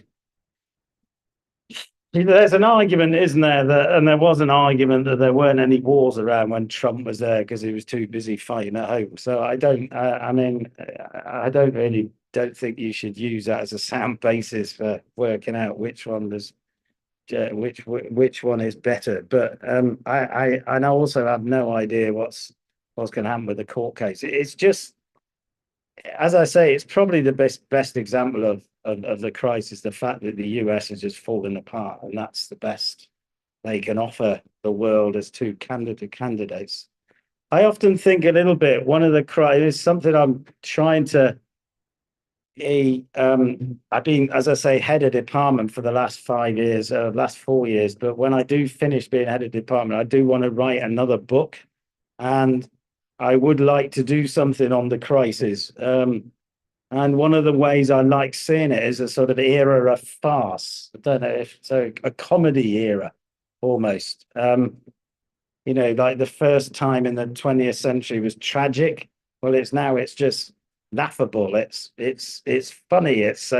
there's an argument, isn't there? And there was an argument that there weren't any wars around when Trump was there because he was too busy fighting at home. So I don't. I mean, I don't think you should use that as a sound basis for working out which one was which one is better. But I also have no idea what's going to happen with the court case. It's just, as I say, it's probably the best example of the crisis, the fact that the US has just fallen apart, and that's the best they can offer the world as two candidates. I often think a little bit, one of the crises, something I'm trying to I've been, as I say, head of department for the last 5 years, last 4 years. But when I do finish being head of department, I do want to write another book, and I would like to do something on the crisis. And one of the ways I like seeing it is a sort of era of farce. I don't know if so, a comedy era almost. Like the first time in the 20th century was tragic. Well, it's just laughable. It's funny. It's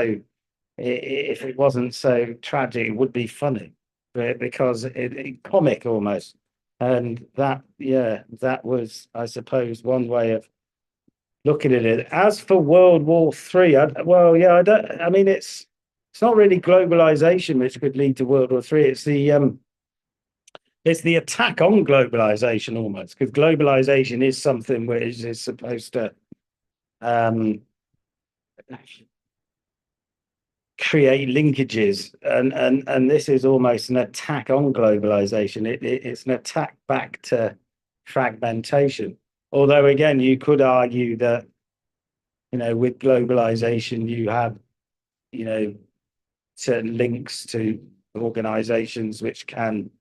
if it wasn't so tragic, it would be funny, but because it comic almost. And that, yeah, that was, I suppose, one way of looking at it. As for World War Three, well, yeah, I don't. I mean, it's not really globalization which could lead to World War Three. It's the attack on globalization almost, because globalization is something which is supposed to um, create linkages, and this is almost an attack on globalization. It's an attack back to fragmentation. Although again, you could argue that, you know, with globalization, you have, you know, certain links to organizations which can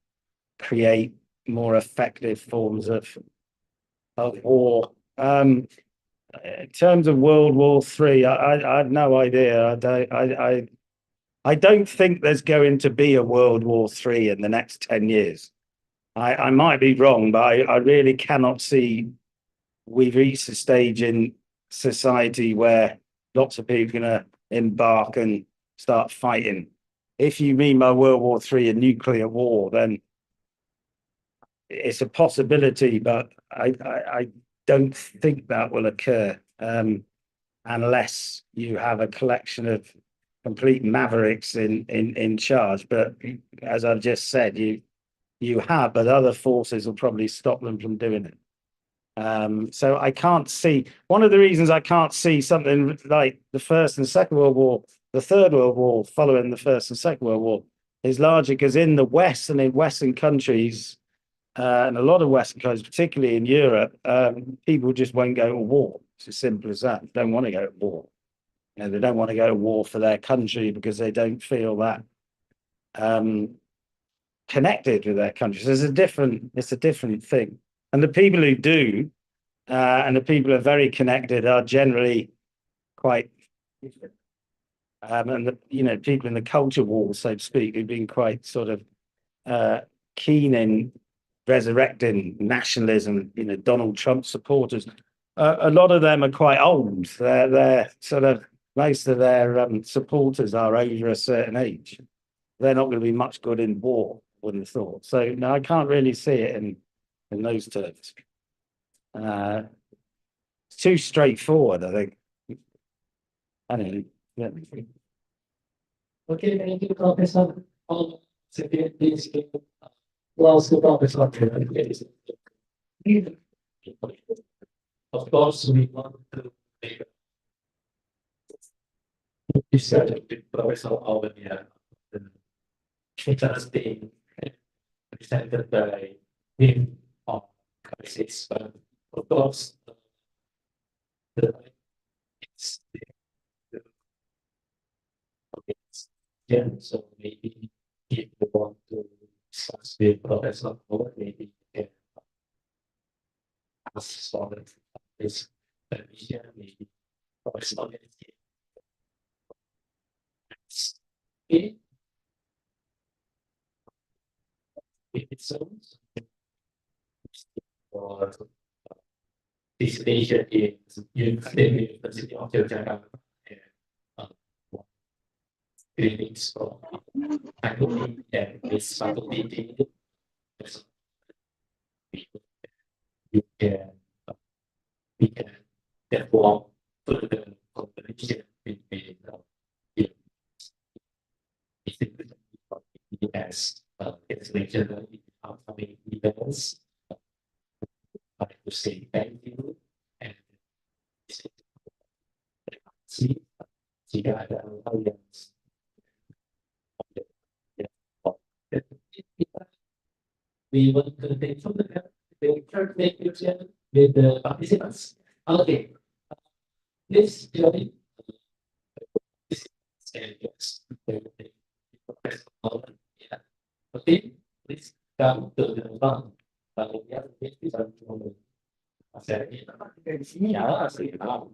create more effective forms of war. In terms of World War Three, I have no idea. I don't think there's going to be a World War Three in the next 10 years. I might be wrong, but I really cannot see we've reached a stage in society where lots of people are going to embark and start fighting. If you mean by World War Three a nuclear war, then it's a possibility, but I don't think that will occur unless you have a collection of complete mavericks in charge. But as I've just said, you have, but other forces will probably stop them from doing it. So I can't see, one of the reasons I can't see something like the First and Second World War, the Third World War following the First and Second World War, is largely because in the West and in Western countries, and a lot of Western countries, particularly in Europe, people just won't go to war. It's as simple as that. They don't want to go to war. You know, they don't want to go to war for their country because they don't feel that connected with their country. So it's a different thing. And the people who do, and the people who are very connected are generally quite, and the, you know, people in the culture war, so to speak, who've been quite sort of keen in resurrecting nationalism, you know, Donald Trump supporters. A lot of them are quite old. They're sort of, most of their supporters are over a certain age. They're not going to be much good in war, wouldn't have thought. So no, I can't really see it in those terms. It's too straightforward, I think. I don't know. Yeah. Okay, thank you, Professor. Please, close the Professor. Of course, we want to make a research with Professor Owen here. Interesting presented by him on crisis, but of course, the it's okay. Yeah, so maybe if you want to discuss with Professor Owen, maybe you can ask for this permission, maybe Professor Owen. Okay, if it sounds or participation in University of Yogyakarta clinics for faculty and this faculty team. You can we can therefore further cooperation between as international upcoming events. I like to say thank you and see jika ada hal yang we will continue with the participants. Okay, this journey and yes, okay, please come to the front. Ya, bisa ya, asli tahu.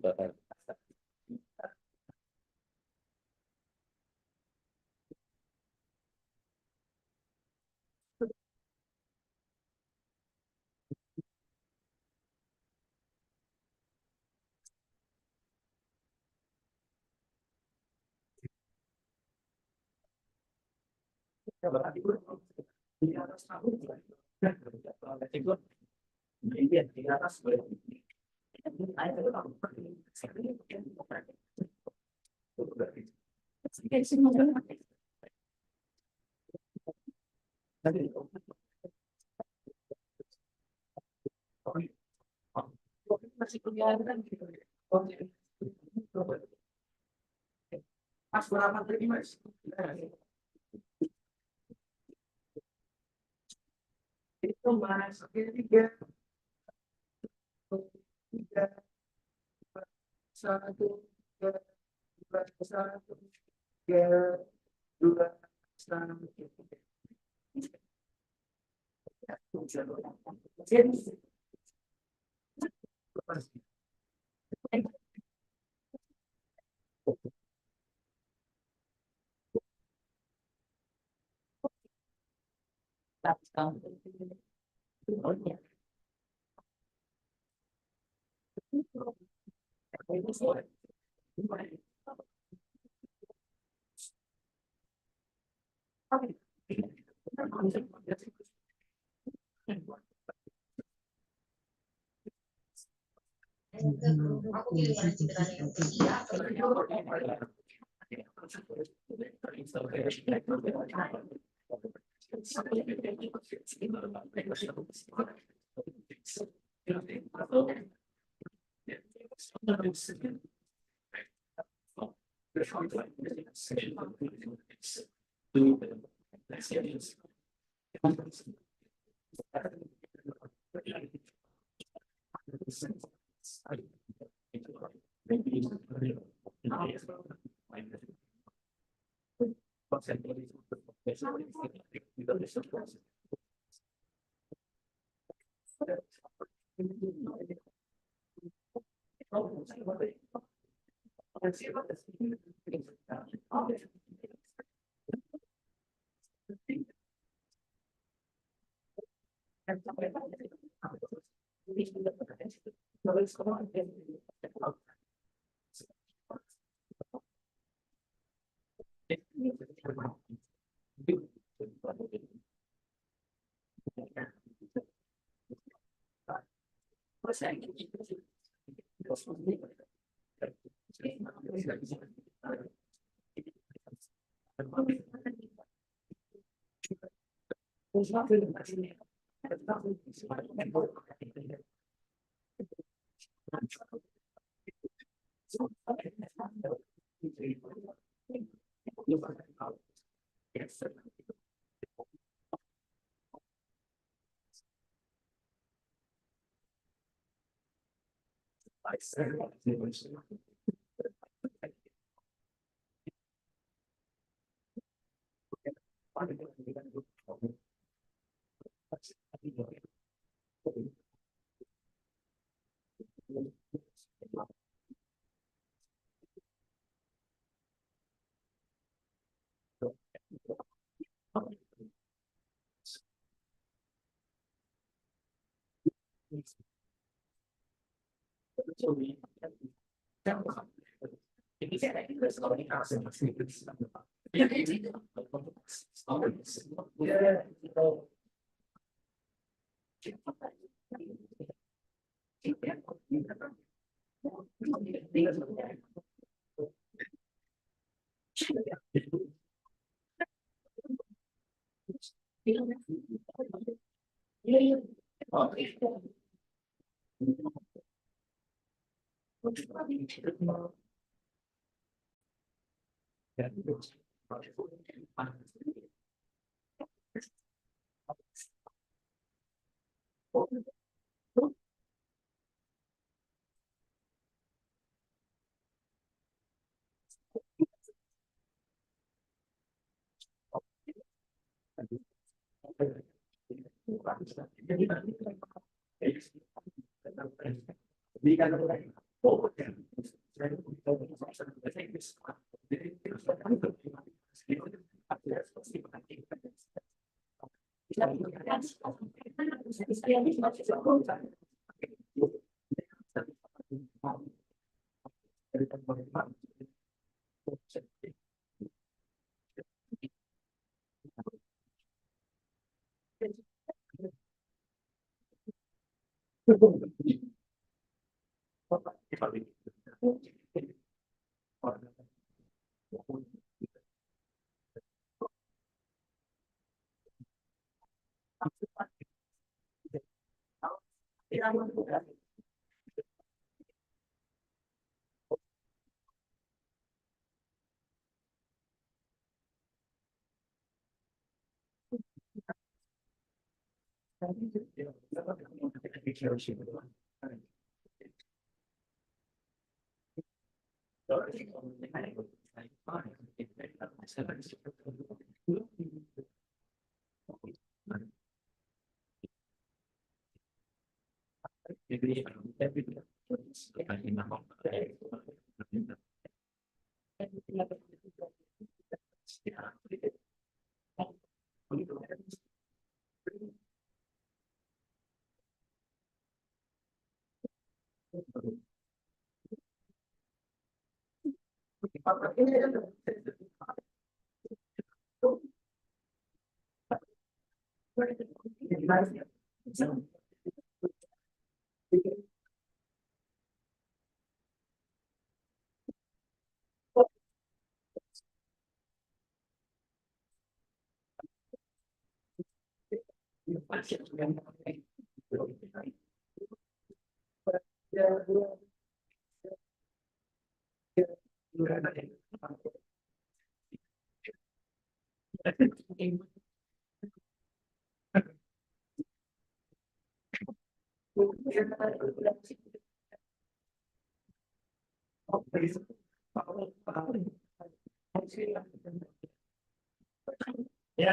Yeah,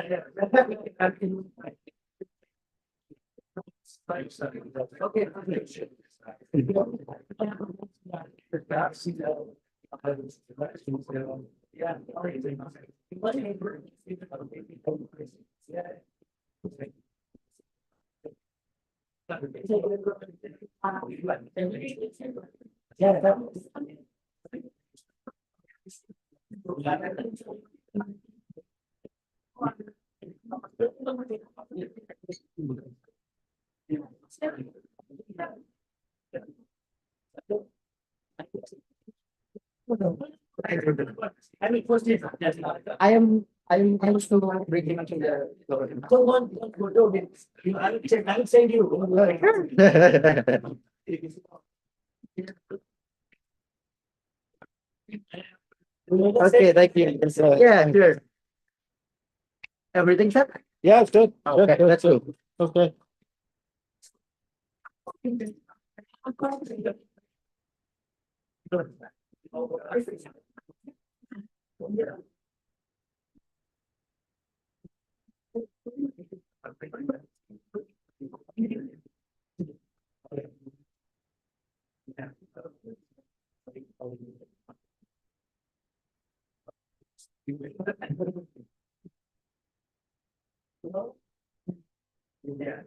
yeah. Okay. Yeah. Yeah, that was. I mean, first is, yes, I am still not breaking into the. Don't want, don't, you, I would say to you. Okay, thank you. Yeah, sure. Everything set? Yeah, it's good. Okay, Good, let's good. go. Okay. Yeah.